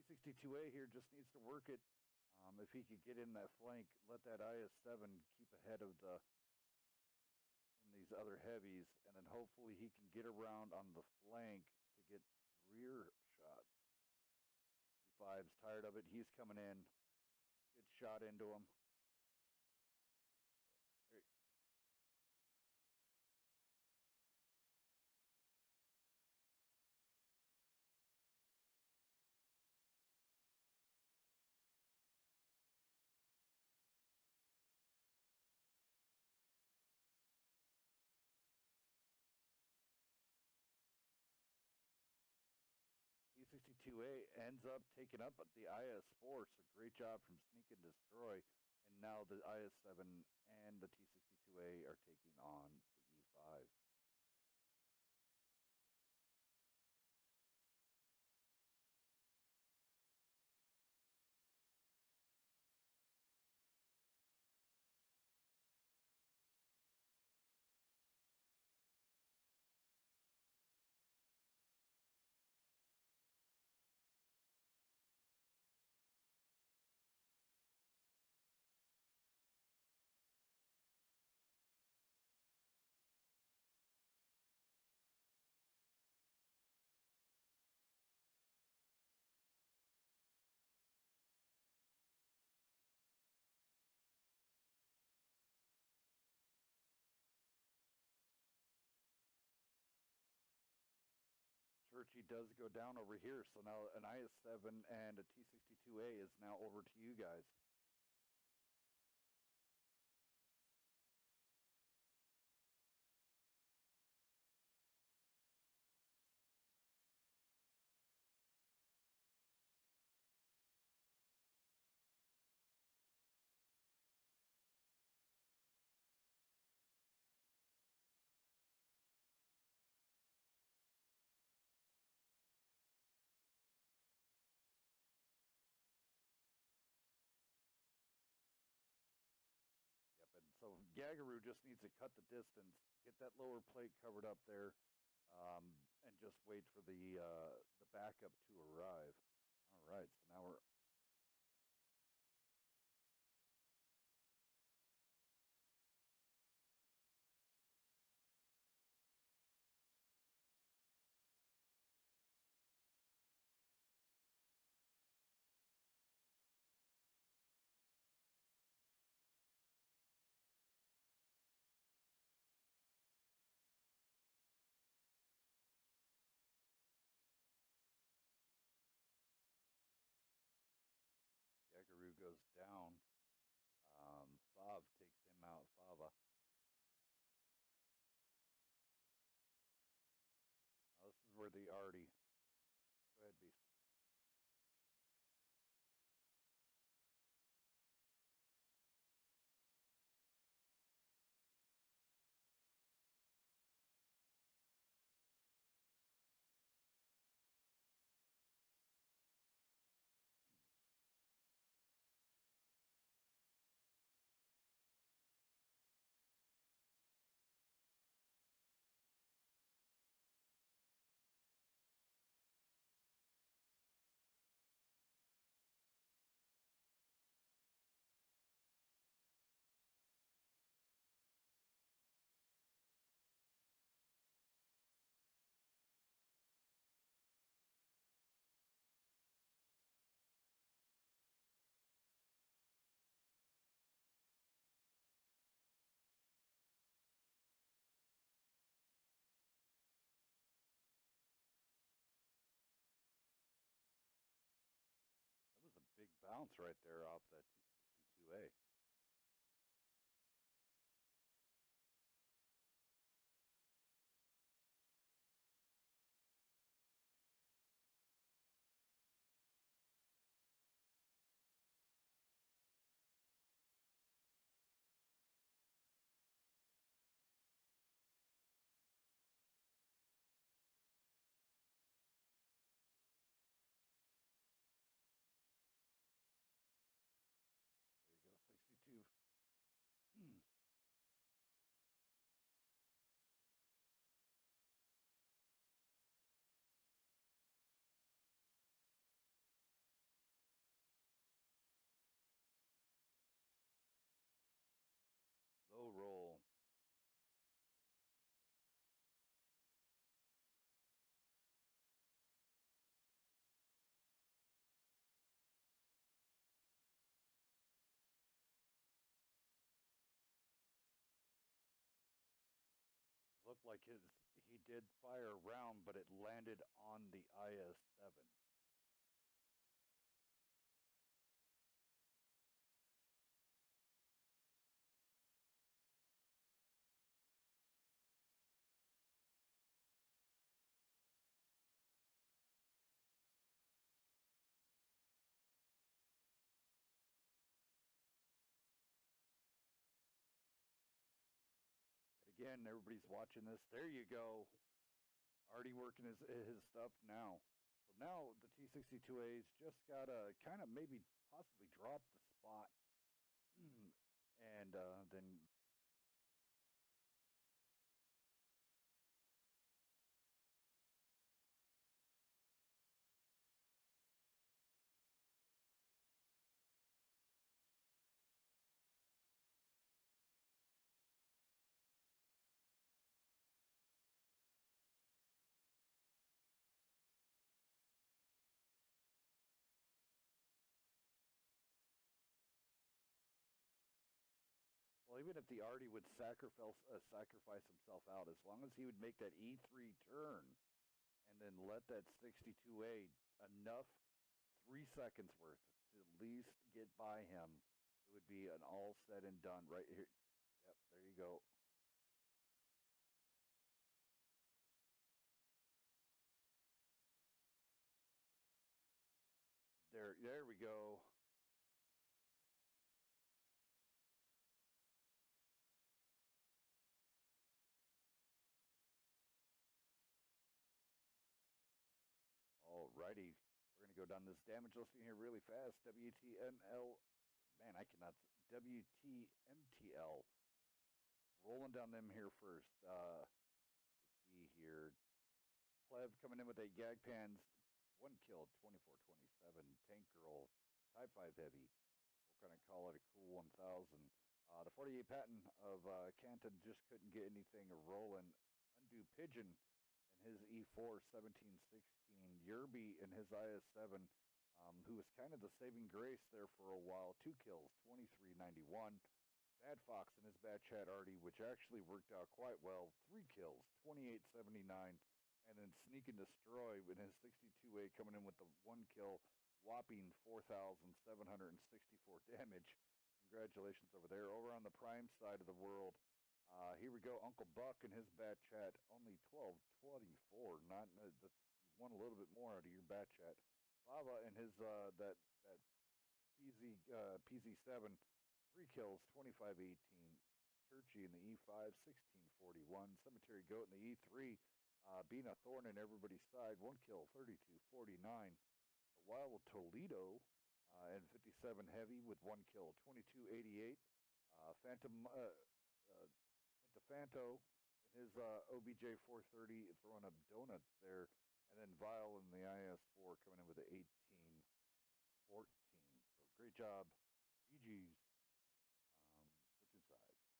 T-62A here just needs to work it. If he could get in that flank, let that IS-7 keep ahead of in these other heavies, and then hopefully he can get around on the flank to get rear shots. E5's tired of it. He's coming in. Good shot into him. There. T-62A ends up taking up the IS-4, so great job from Sneak and Destroy. And now the IS-7 and the T-62A are taking on the E5. Churchy does go down over here, so now an IS-7 and a T-62A is now over to you guys. Yep, and so Gagaru just needs to cut the distance, get that lower plate covered up there, and just wait for the backup to arrive. All right, so now we're Gagaru goes down. Fav takes him out. Fava. Now this is where the already. Go ahead, Beast. That was a big bounce right there off that 62A. looked like he did fire a round, but it landed on the IS-7. And again, everybody's watching this. There you go. Already working his stuff now. So now the T-62A's just got to kind of maybe possibly drop the spot. And then well, even if the Artie would sacrifice himself out, as long as he would make that E3 turn and then let that 62A enough 3 seconds worth to at least get by him, it would be an all said and done right here. Yep, there you go. There we go. Alrighty, we're gonna go down this damage listing here really fast. WTML, man, I cannot. WTMTL, rolling down them here first. Let's see here. Plev coming in with a Gagpans, one kill, 24-27. Tank Girl, Type 5 Heavy. We'll kind of call it a cool 1000. The 48 Patton of Canton just couldn't get anything rolling. Undue Pigeon in his E4 1716. Yerby in his IS7, who was kind of the saving grace there for a while. 2 kills, 2391. Bad Fox in his Bad Chat Artie, which actually worked out quite well. 3 kills, 2879. And then Sneak and Destroy in his 62A coming in with the 1 kill, whopping 4,764 damage. Congratulations over there. Over on the Prime side of the world, here we go. Uncle Buck and his Bat Chat, only 1224. Not that's you won a little bit more out of your Bat Chat. Lava and his that PZ7, 3 kills, 2518. Churchy in the E5, 1641. Cemetery Goat in the E3, being a thorn in everybody's side, 1 kill, 3249. The Wild Toledo and 57 Heavy with 1 kill, 2288. Phantom Fanto and his OBJ 430 throwing up donuts there. And then Vile in the IS4 coming in with an 1814. So great job. GG's. Switching sides.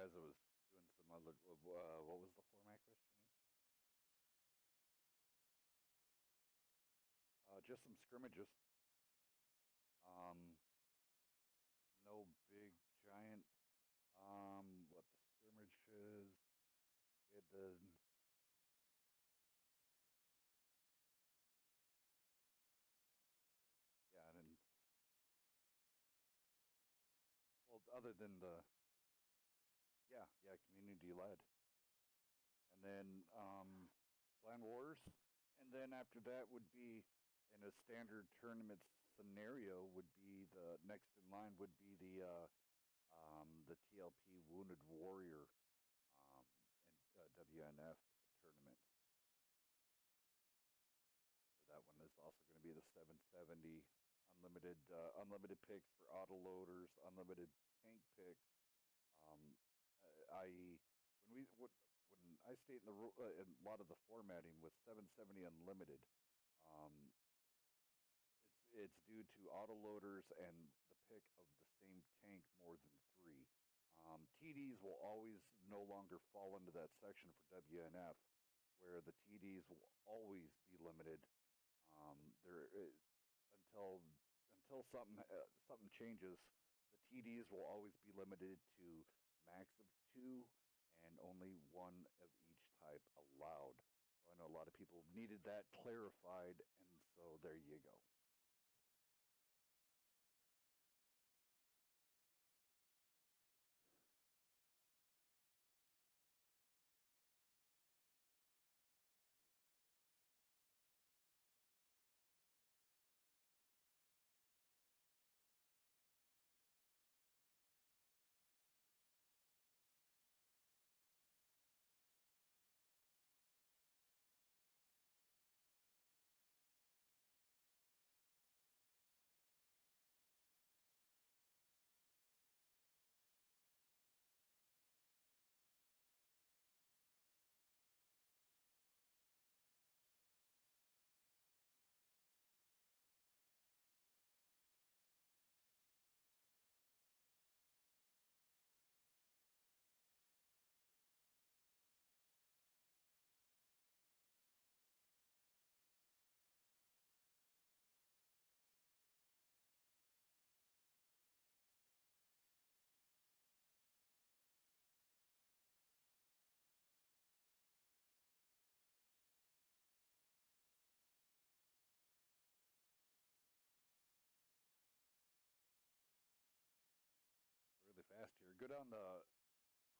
as I was doing some other, what was the format questioning? Just some scrimmages. Um, no big giant. What the scrimmage is? We had the yeah, and well, other than the yeah, community led, and then clan wars, and then after that would be in a standard tournament scenario would be the next in line would be the TLP Wounded Warrior um, and WNF tournament. Where that one is also going to be the 770 unlimited picks for autoloaders, unlimited tank picks. Um, i.e., when I state in in a lot of the formatting with 770 unlimited, um, it's due to autoloaders and the pick of the same tank more than three. TDs will always no longer fall into that section for WNF, where the TDs will always be limited. There until something changes, the TDs will always be limited to max of two and only one of each type allowed. So I know a lot of people needed that clarified, and so there you go. Really fast here. Good on the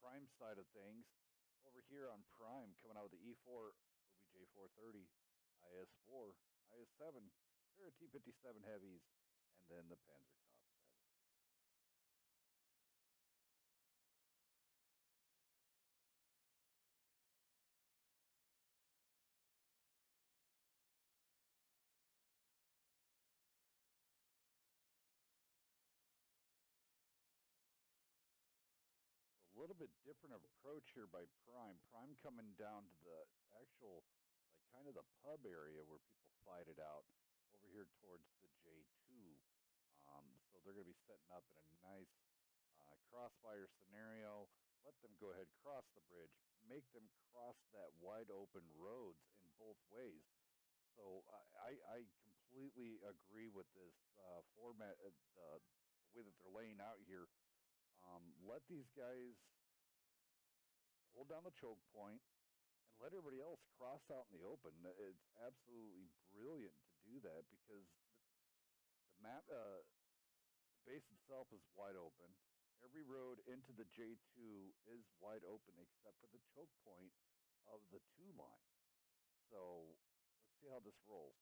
Prime side of things. Over here on Prime, coming out with the E4 OBJ 430, IS4, IS7, pair of T57 heavies, and then the Panzerkopf 7. A little bit different approach here by Prime. Prime coming down to the actual, like kind of the pub area where people fight it out over here towards the J2. So they're going to be setting up in a nice crossfire scenario. Let them go ahead, cross the bridge, make them cross that wide open roads in both ways. So I completely agree with this format, the way that they're laying out here. Let these guys hold down the choke point and let everybody else cross out in the open. It's absolutely brilliant to do that because the map, the base itself is wide open. Every road into the J2 is wide open except for the choke point of the 2 line. So let's see how this rolls.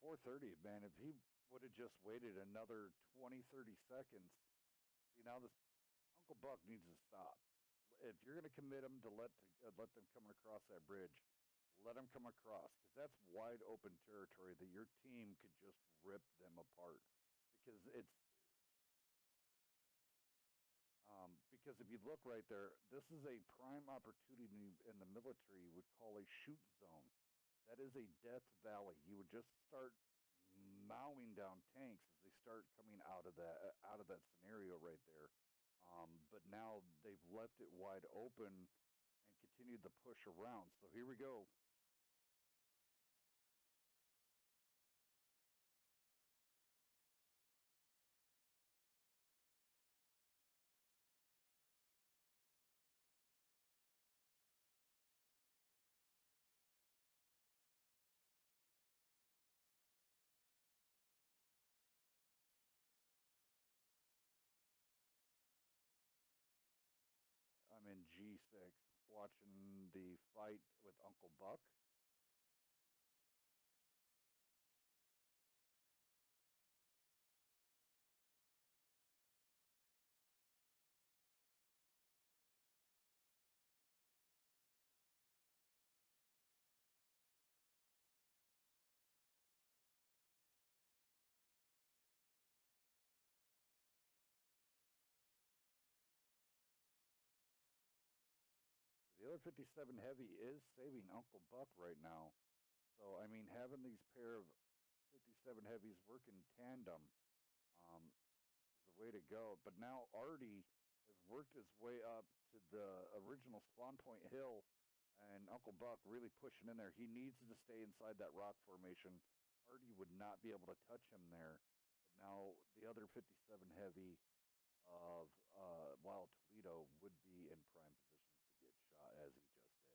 4:30, man. If he would have just waited another 20, 30 seconds, see now this Uncle Buck needs to stop. If you're going to commit him to let them come across that bridge, let them come across because that's wide open territory that your team could just rip them apart. Because because if you look right there, this is a prime opportunity in the military would call a shoot zone. That is a death valley. You would just start mowing down tanks as they start coming out of that scenario right there. But now they've left it wide open and continued the push around. So here we go. I'm in G6 watching the fight with Uncle Buck. The other 57 Heavy is saving Uncle Buck right now. So, I mean, having these pair of 57 Heavies work in tandem um, is the way to go. But now Artie has worked his way up to the original spawn point hill, and Uncle Buck really pushing in there. He needs to stay inside that rock formation. Artie would not be able to touch him there. But now the other 57 Heavy of Wild Toledo would be in prime positions to get shot as he just did.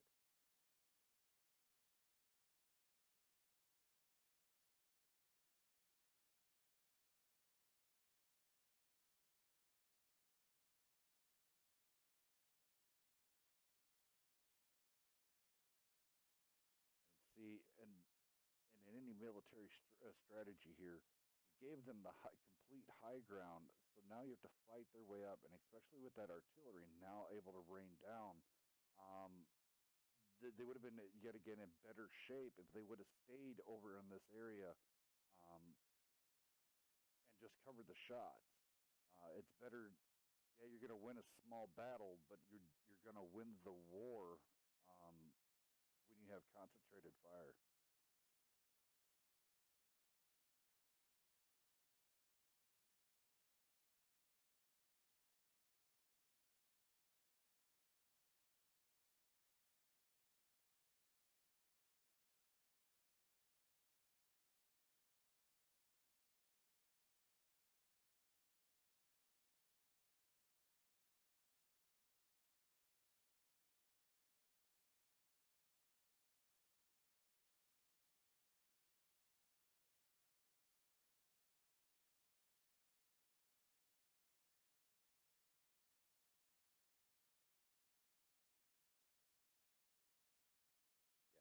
And see, and in any military strategy here, you gave them the complete high ground, so now you have to fight their way up, and especially with that artillery now able to rain down, um, they would have been yet again in better shape if they would have stayed over in this area um, and just covered the shots. It's better. Yeah, you're going to win a small battle, but you're going to win the war um, when you have concentrated fire.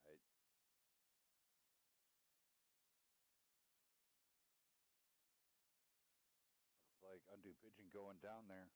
Yeah, it looks like Undue Pigeon going down there.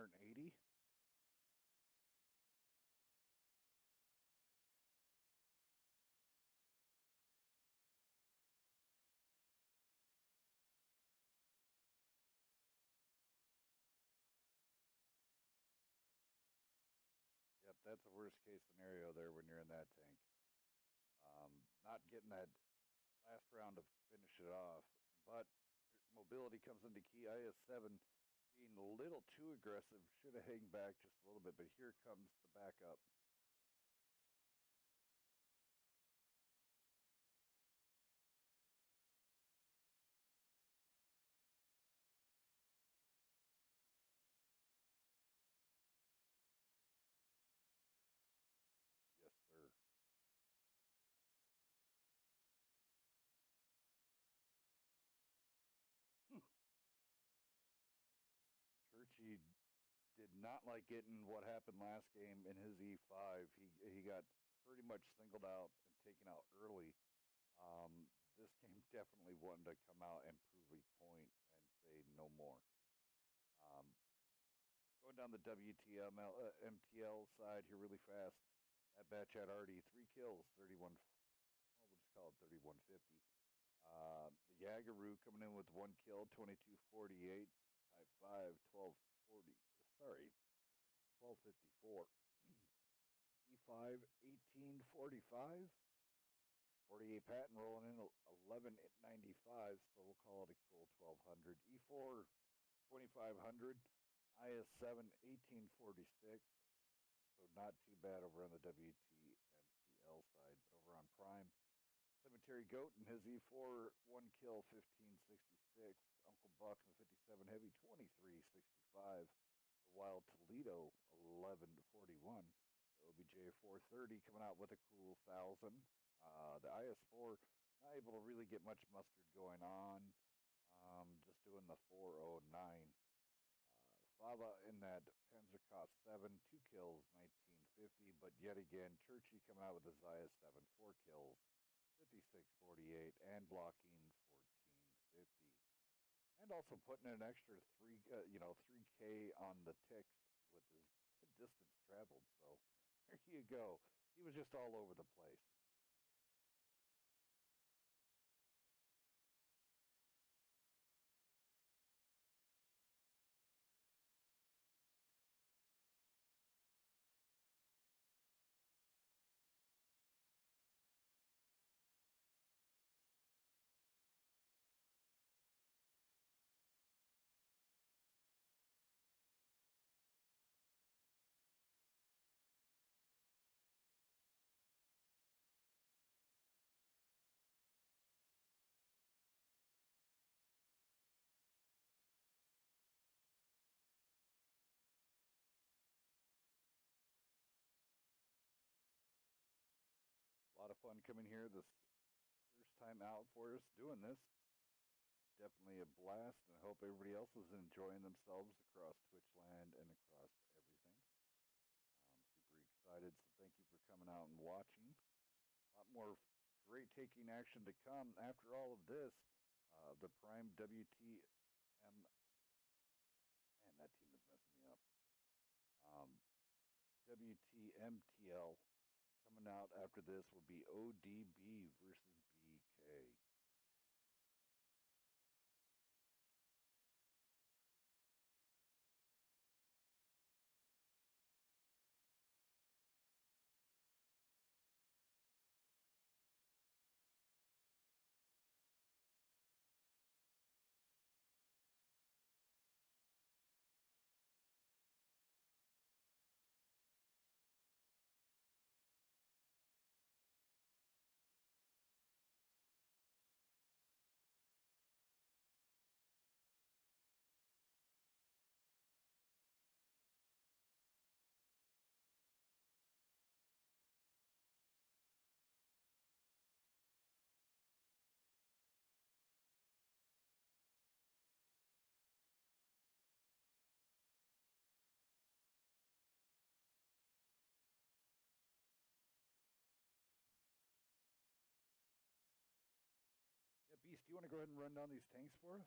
180. Yep, that's the worst case scenario there when you're in that tank. Not getting that last round to finish it off, but mobility comes into key. IS-7 being a little too aggressive, should have hang back just a little bit, but here comes the backup. Yes, sir. Churchy did not like getting what happened last game in his E5. He got pretty much singled out and taken out early. This game definitely wanted to come out and prove a point and say no more. Um, Going down the MTL side here really fast. That batch had already 3 kills, 31. Well, we'll just call it 3150. The Yagaru coming in with 1 kill, 2248. Type 5, 1240. Sorry, 1254. E5, 1845. 48 patent rolling in 1195, so we'll call it a cool 1200. E4, 2500. IS7, 1846. So not too bad over on the WTMTL side, but over on Prime, Cemetery Goat and his E4, 1 kill, 1566. Uncle Buck and the 57 Heavy, 2365. The Wild Toledo, 1141. The OBJ 430 coming out with a cool 1,000. The IS4 not able to really get much mustard going on. Just doing the 409. Fava in that Panzerkopf 7, 2 kills, 1950. But yet again, Churchy coming out with his IS7, 4 kills, 5648, and blocking 1450. And also putting an extra 3K on the ticks with his distance traveled. So there you go. He was just all over the place. A lot of fun coming here this first time out for us doing this. Definitely a blast, and I hope everybody else is enjoying themselves across Twitch land and across everything. Super excited, so thank you for coming out and watching. A lot more great taking action to come after all of this. The Prime WTM, man, that team is messing me up. WTMTL coming out after this will be ODB versus BK. Yeah, Beast, do you want to go ahead and run down these tanks for us?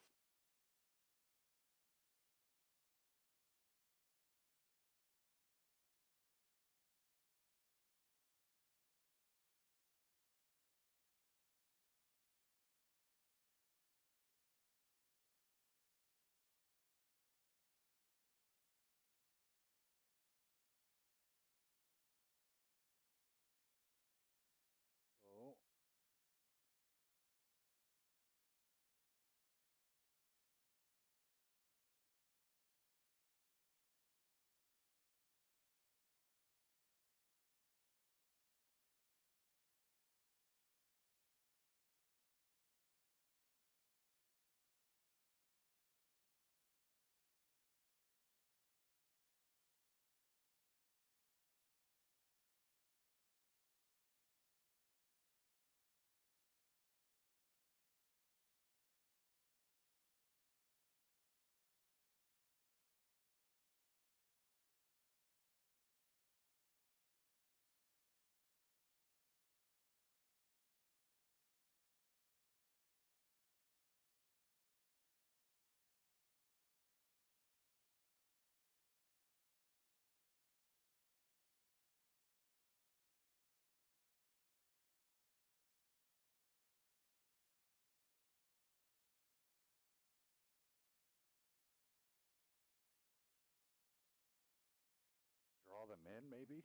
him in, maybe?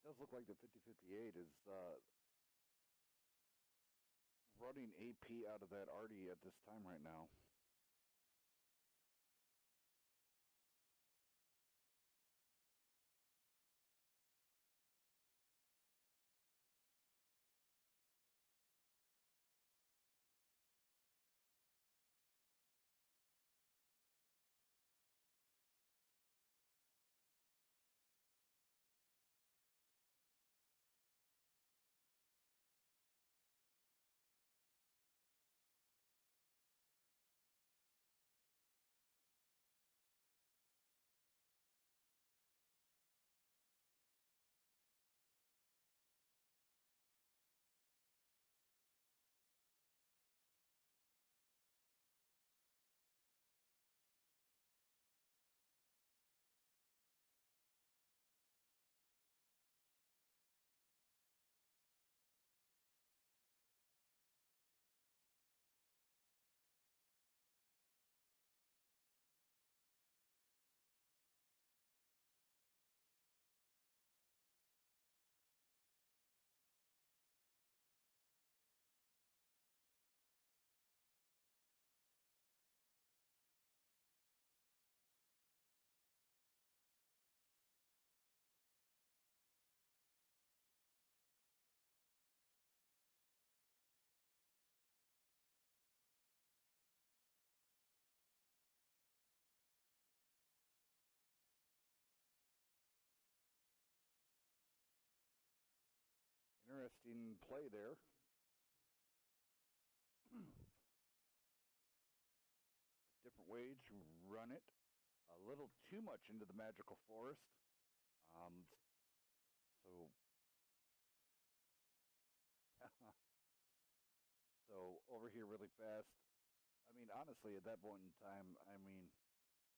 It does look like the 50-58 is running AP out of that Artie at this time right now. Interesting play there. A different way to run it. A little too much into the magical forest. Um, so, so over here really fast. I mean, honestly, at that point in time, I mean,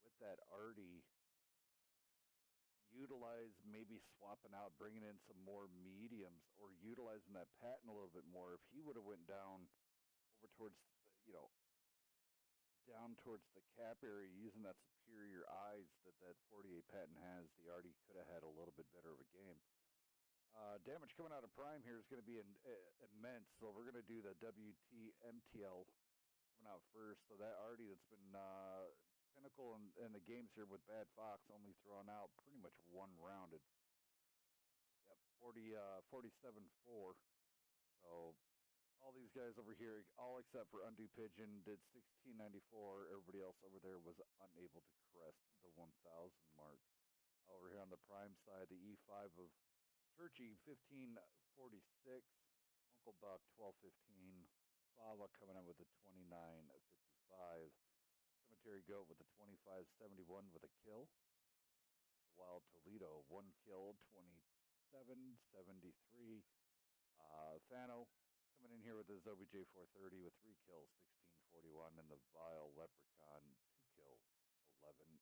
with that Artie, utilize maybe swapping out, bringing in some more mediums, or utilizing that Patton a little bit more. If he would have went down over towards, down towards the cap area using that superior eyes that 48 Patton has, the Artie could have had a little bit better of a game. Damage coming out of Prime here is going to be immense. So we're going to do the WTMTL coming out first. So that Artie that's been pinnacle in the games here with Bad Fox only throwing out pretty much one rounded. Yep, 47-4. So all these guys over here, all except for Undue Pigeon, did 1694. Everybody else over there was unable to crest the 1,000 mark. Over here on the Prime side, the E5 of Churchy 1546, Uncle Buck 1215, Fava coming in with a 2955, Cemetery Goat with a 2571 with a kill. The Wild Toledo 1 kill 2773. Fano coming in here with his OBJ 430 with 3 kills 1641, and the Vile Leprechaun 2 kills 1189.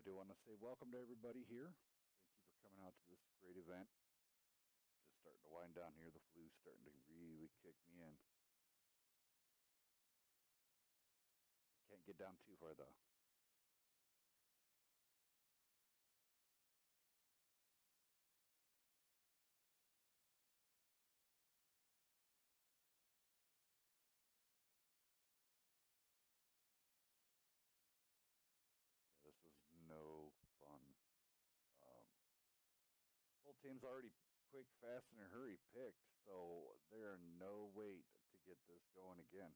do want to say welcome to everybody here. Thank you for coming out to this great event. Just starting to wind down here. The flu's starting to really kick me in. Can't get down too far though. Yeah, this is no fun. Both teams already quick, fast, and in a hurry picked, so they're no wait to get this going again.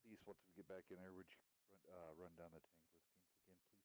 Beast, once we get back in there, would you run down the tank listings again, please, sir?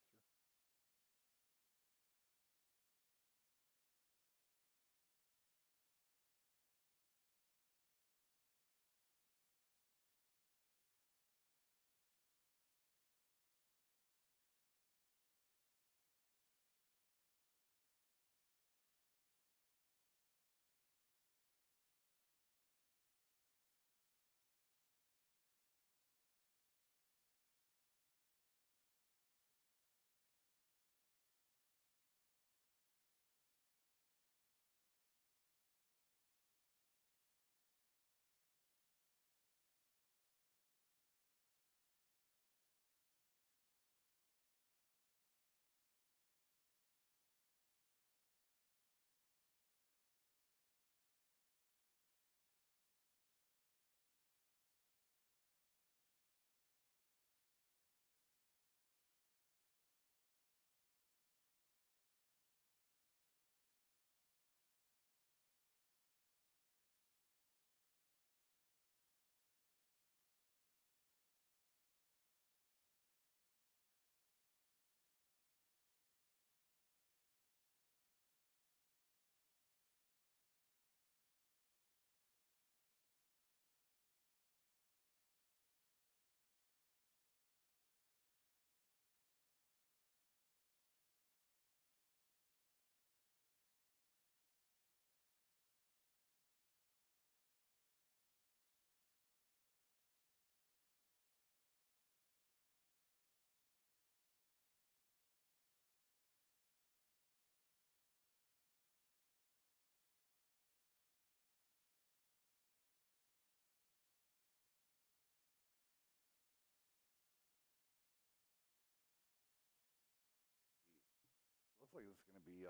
Looks like this is going to be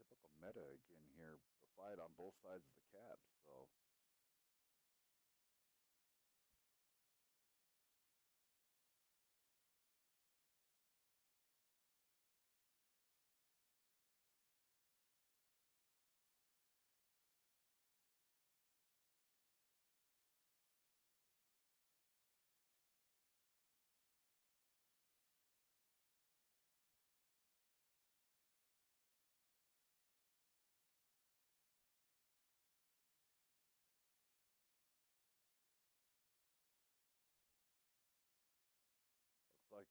typical meta again here. The fight on both sides of the caps. So looks like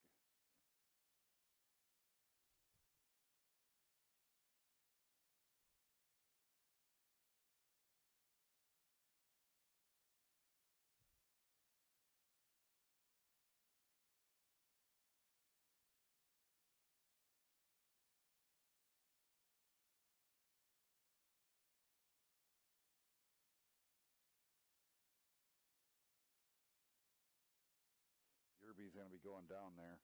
Yerby's going to be going down there.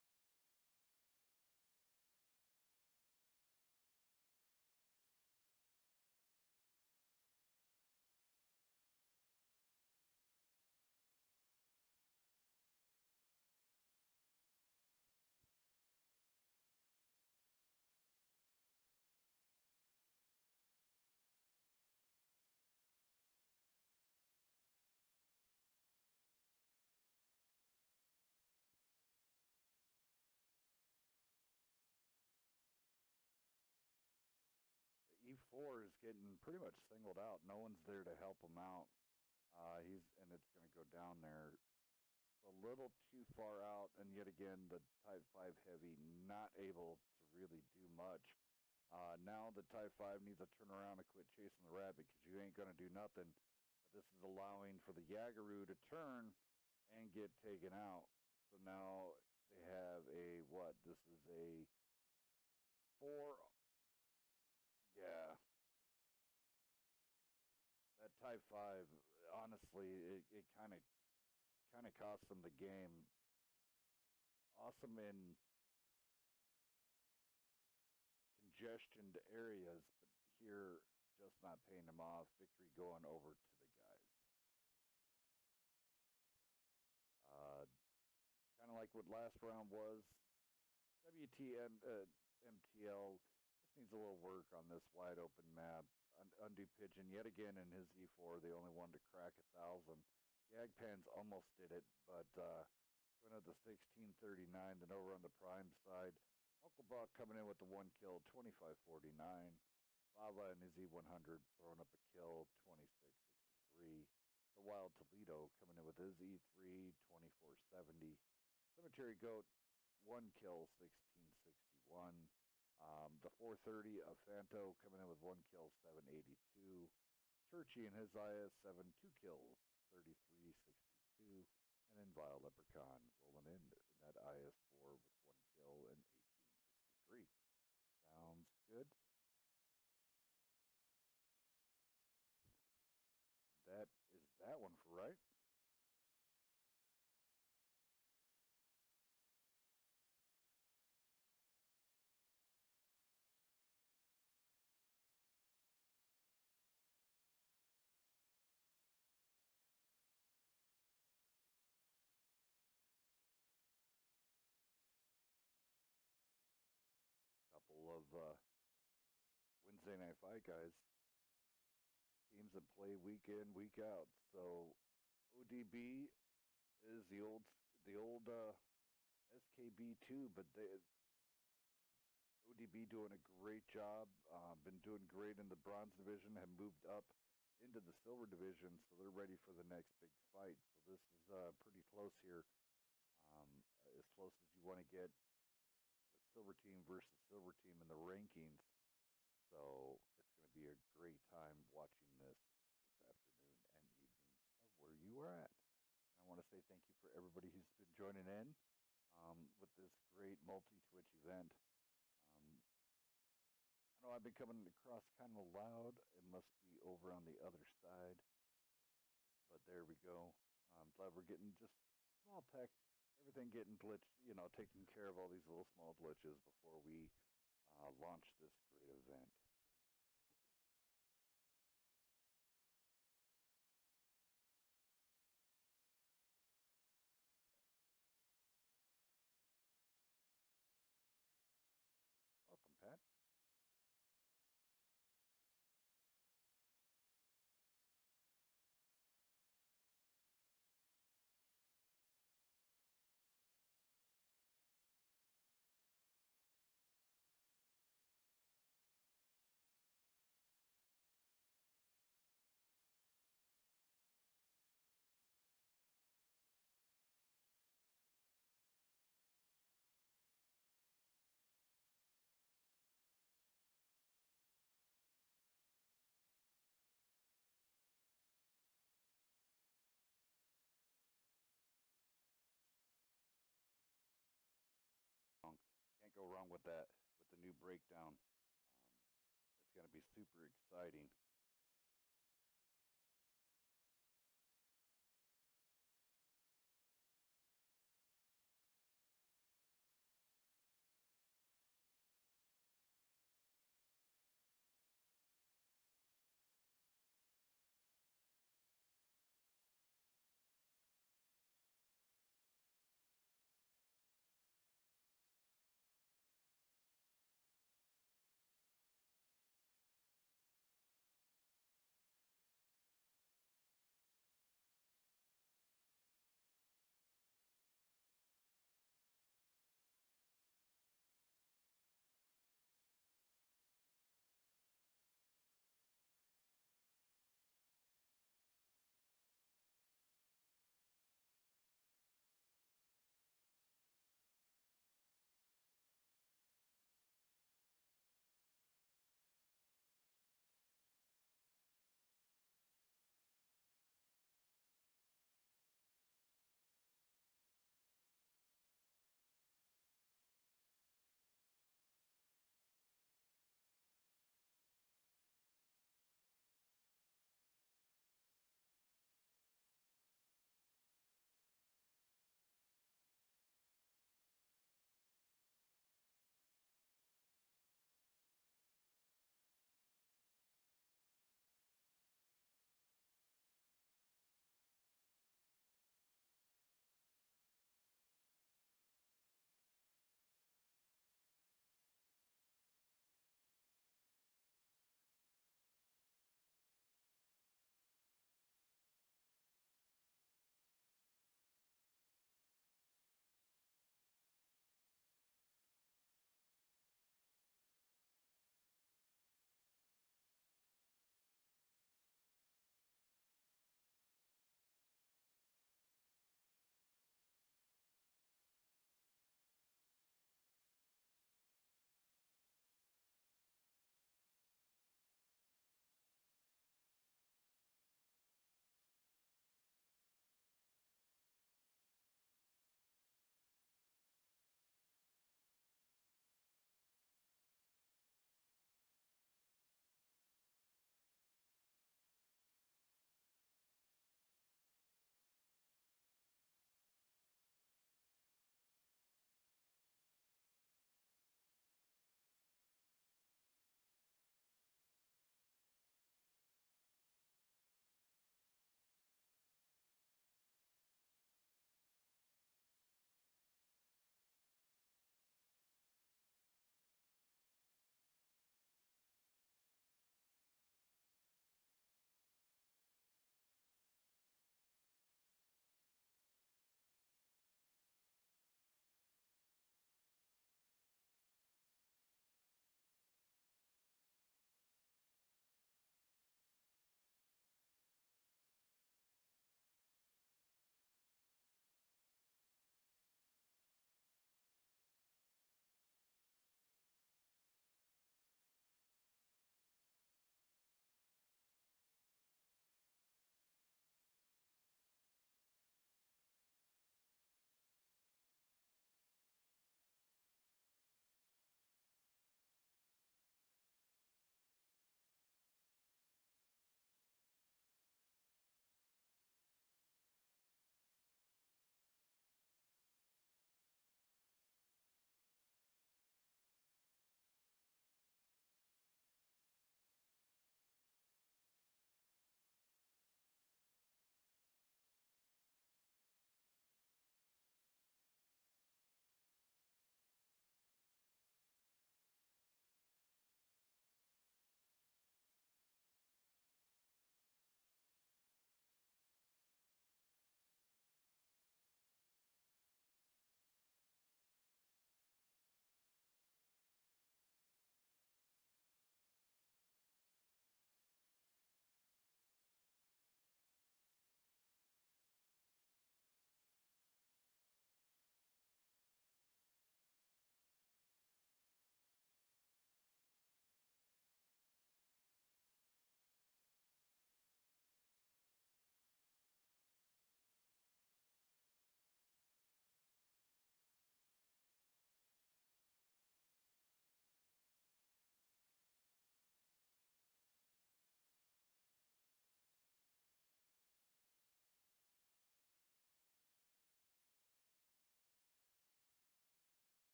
E4 is getting pretty much singled out. No one's there to help him out. And it's going to go down there. A little too far out, and yet again, the Type 5 Heavy not able to really do much. Now the Type 5 needs to turn around and quit chasing the rabbit because you ain't going to do nothing but this is allowing for the Yaguru to turn and get taken out. So now they have a what? This is a 4. Yeah. That Type 5, honestly, it kind of cost them the game. Awesome in congestioned areas, but here just not paying them off. Victory going over to the guys. Kind of like what last round was. MTL just needs a little work on this wide open map. Undo Pigeon yet again in his E4, the only one to crack 1,000. Yagpans almost did it, but going to the 1639, then over on the prime side. Uncle Buck coming in with the 1 kill, 2549. Bava and his E100 throwing up a kill, 2663. The Wild Toledo coming in with his E3, 2470. Cemetery Goat, 1 kill, 1661. The 430 of Fanto coming in with 1 kill, 782. Churchy and his IS-7, 2 kills, 3362. And then Vile Leprechaun rolling in that IS-4 with 1 kill and 1863. Sounds good. That is that one for right. Couple of Wednesday Night Fight guys. Teams that play week in, week out. So ODB is the old SKB2, but ODB doing a great job. Been doing great in the bronze division. Have moved up into the silver division, so they're ready for the next big fight. So this is pretty close here, as close as you want to get with silver team versus silver team in the rankings. So it's going to be a great time watching this afternoon and evening of where you are at. And I want to say thank you for everybody who's been joining in with this great multi-Twitch event. I know I've been coming across kind of loud. It must be over on the other side. But there we go. I'm glad we're getting just small tech, everything getting glitched, taking care of all these little small glitches before we launch this great event. Welcome, Pat. Can't go wrong with that, with the new breakdown. It's going to be super exciting.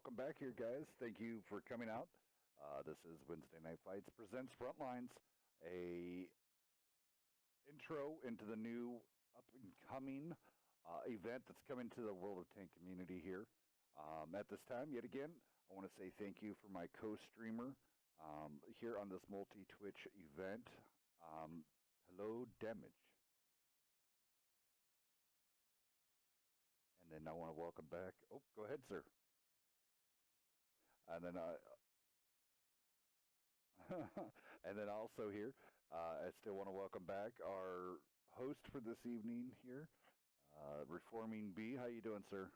welcome back here, guys. Thank you for coming out. This is Wednesday Night Fights presents Frontlines, a intro into the new up and coming event that's coming to the World of Tank community here. At this time, yet again, I want to say thank you for my co-streamer here on this multi-Twitch event. Hello, Damage. And then I want to welcome back. Oh, go ahead, sir. And then and then also here, I still want to welcome back our host for this evening here, Reforming B. How you doing, sir?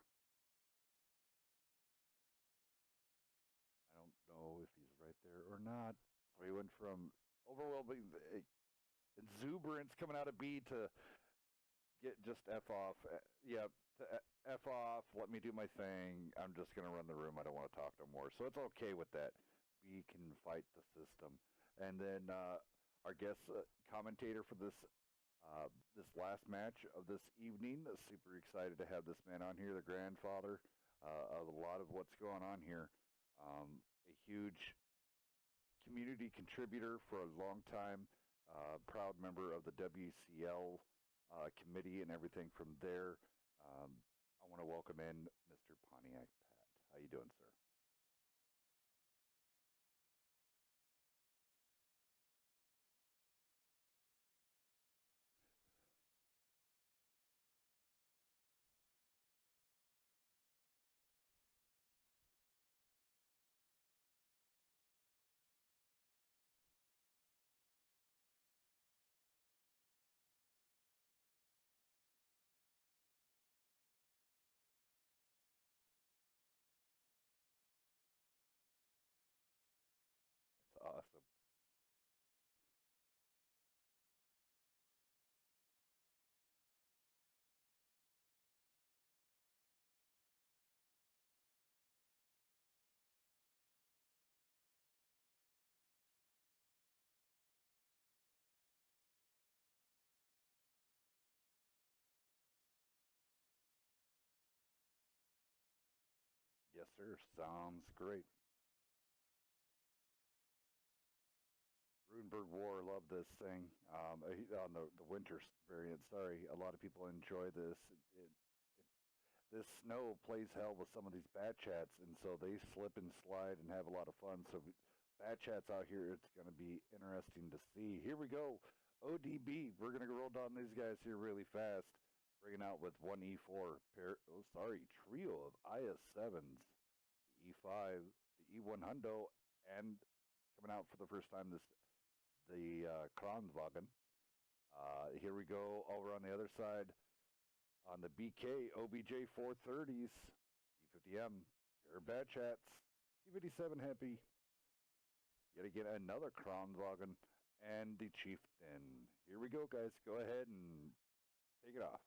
I don't know if he's right there or not. So he went from overwhelming exuberance coming out of B to get just F off. Yeah, to F off, let me do my thing. I'm just going to run the room. I don't want to talk no more. So it's okay with that. B can fight the system. And then our guest commentator for this this last match of this evening. Super excited to have this man on here, the grandfather of a lot of what's going on here. A huge community contributor for a long time, proud member of the WCL committee and everything from there. I want to welcome in Mr. Pontiac Pat. How you doing, sir? It's awesome. Yes, sir. Sounds great. Rudenberg War, love this thing. On the winter variant, sorry, a lot of people enjoy this. This snow plays hell with some of these bat chats, and so they slip and slide and have a lot of fun. So bat chats out here, it's going to be interesting to see. Here we go. ODB, we're going to roll down these guys here really fast. Bringing out with one E4 trio of IS-7s, the E5, the E1 Hundo, and coming out for the first time the Kranwagen. Here we go over on the other side on the BK OBJ 430s, E50M, pair of bad chats, T57 Happy, yet again another Kranwagen, and the Chieftain. Here we go, guys. Go ahead and take it off.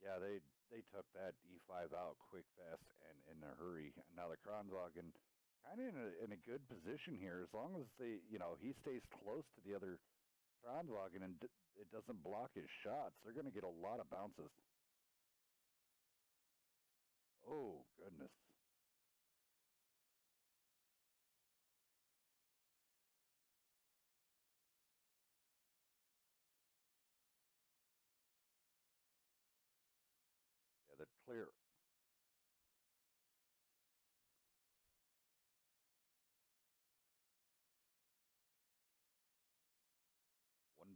Yeah, they they took that E5 out quick, fast, and in a hurry. And now the Kronzhagen kind of in a good position here, as long as he stays close to the other Kronzhagen and it doesn't block his shots. They're going to get a lot of bounces. Oh goodness. Yeah, they're clear. One,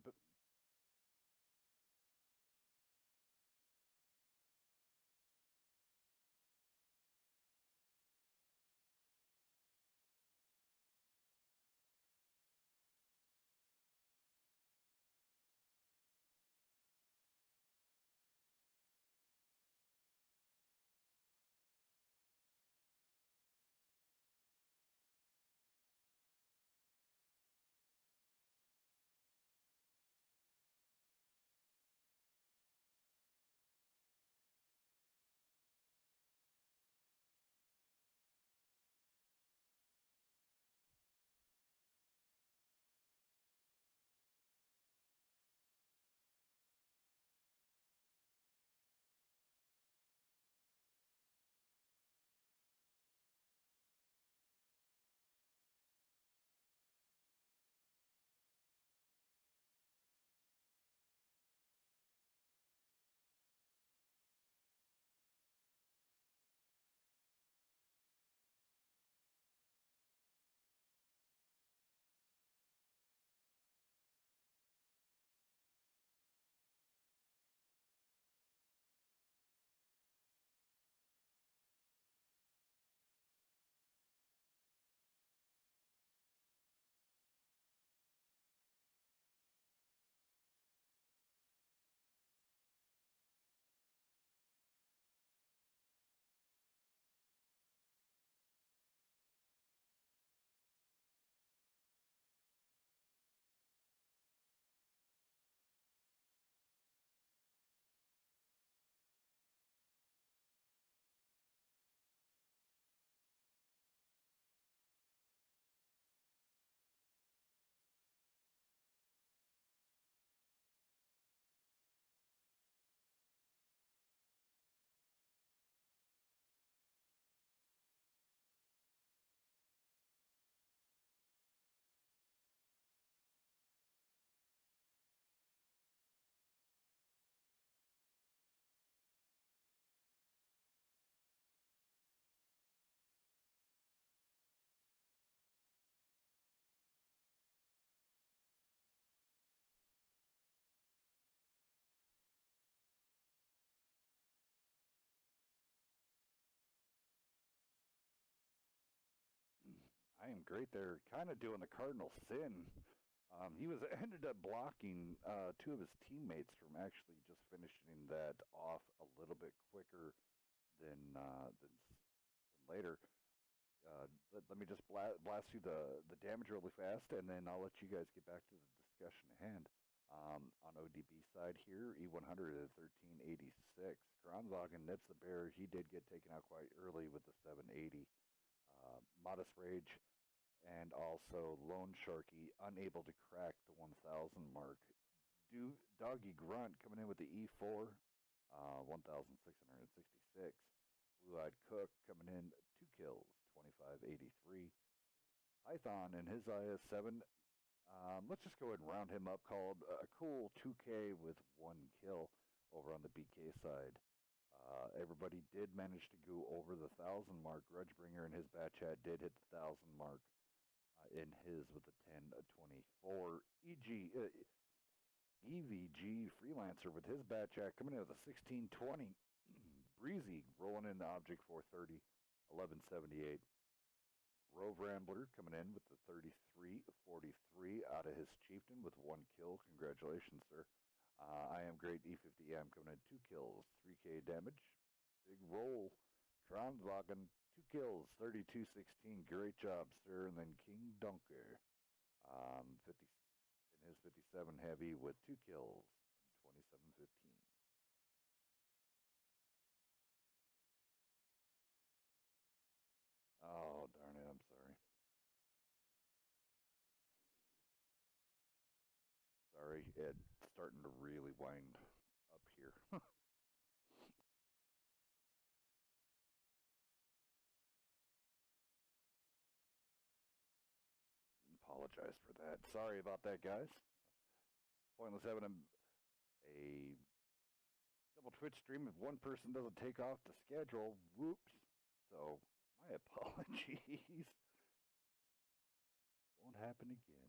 I am great there, kind of doing the cardinal sin. He was ended up blocking two of his teammates from actually just finishing that off a little bit quicker than later. Let me just blast you the damage really fast, and then I'll let you guys get back to the discussion at hand. On ODB side here, E100 at 1386. Kronzhagen nips the bear. He did get taken out quite early with the 780. Modest Rage and also Lone Sharky unable to crack the 1,000 mark. Doggy Grunt coming in with the E4, 1,666. Blue Eyed Cook coming in 2 kills, 2,583. Python and his IS7. Let's just go ahead and round him up. Called a cool 2K with 1 kill over on the BK side. Everybody did manage to go over the 1,000 mark. Grudgebringer and his batch hat did hit the 1,000 mark in his with the 1024. EVG Freelancer with his batch hat coming in with a 1620. Breezy rolling in the Object 430, 1178. Rove Rambler coming in with the 3343 out of his Chieftain with 1 kill. Congratulations, sir. I am great E50M coming in 2 kills, 3K damage. Big roll. Kronzhagen 2 kills, 3216. Great job, sir. And then King Dunker, 50 in his 57 heavy with 2 kills and 2715. head starting to really wind up here. Apologize for that. Sorry about that, guys. Pointless having a double Twitch stream if one person doesn't take off the schedule. Whoops. So, my apologies. Won't happen again.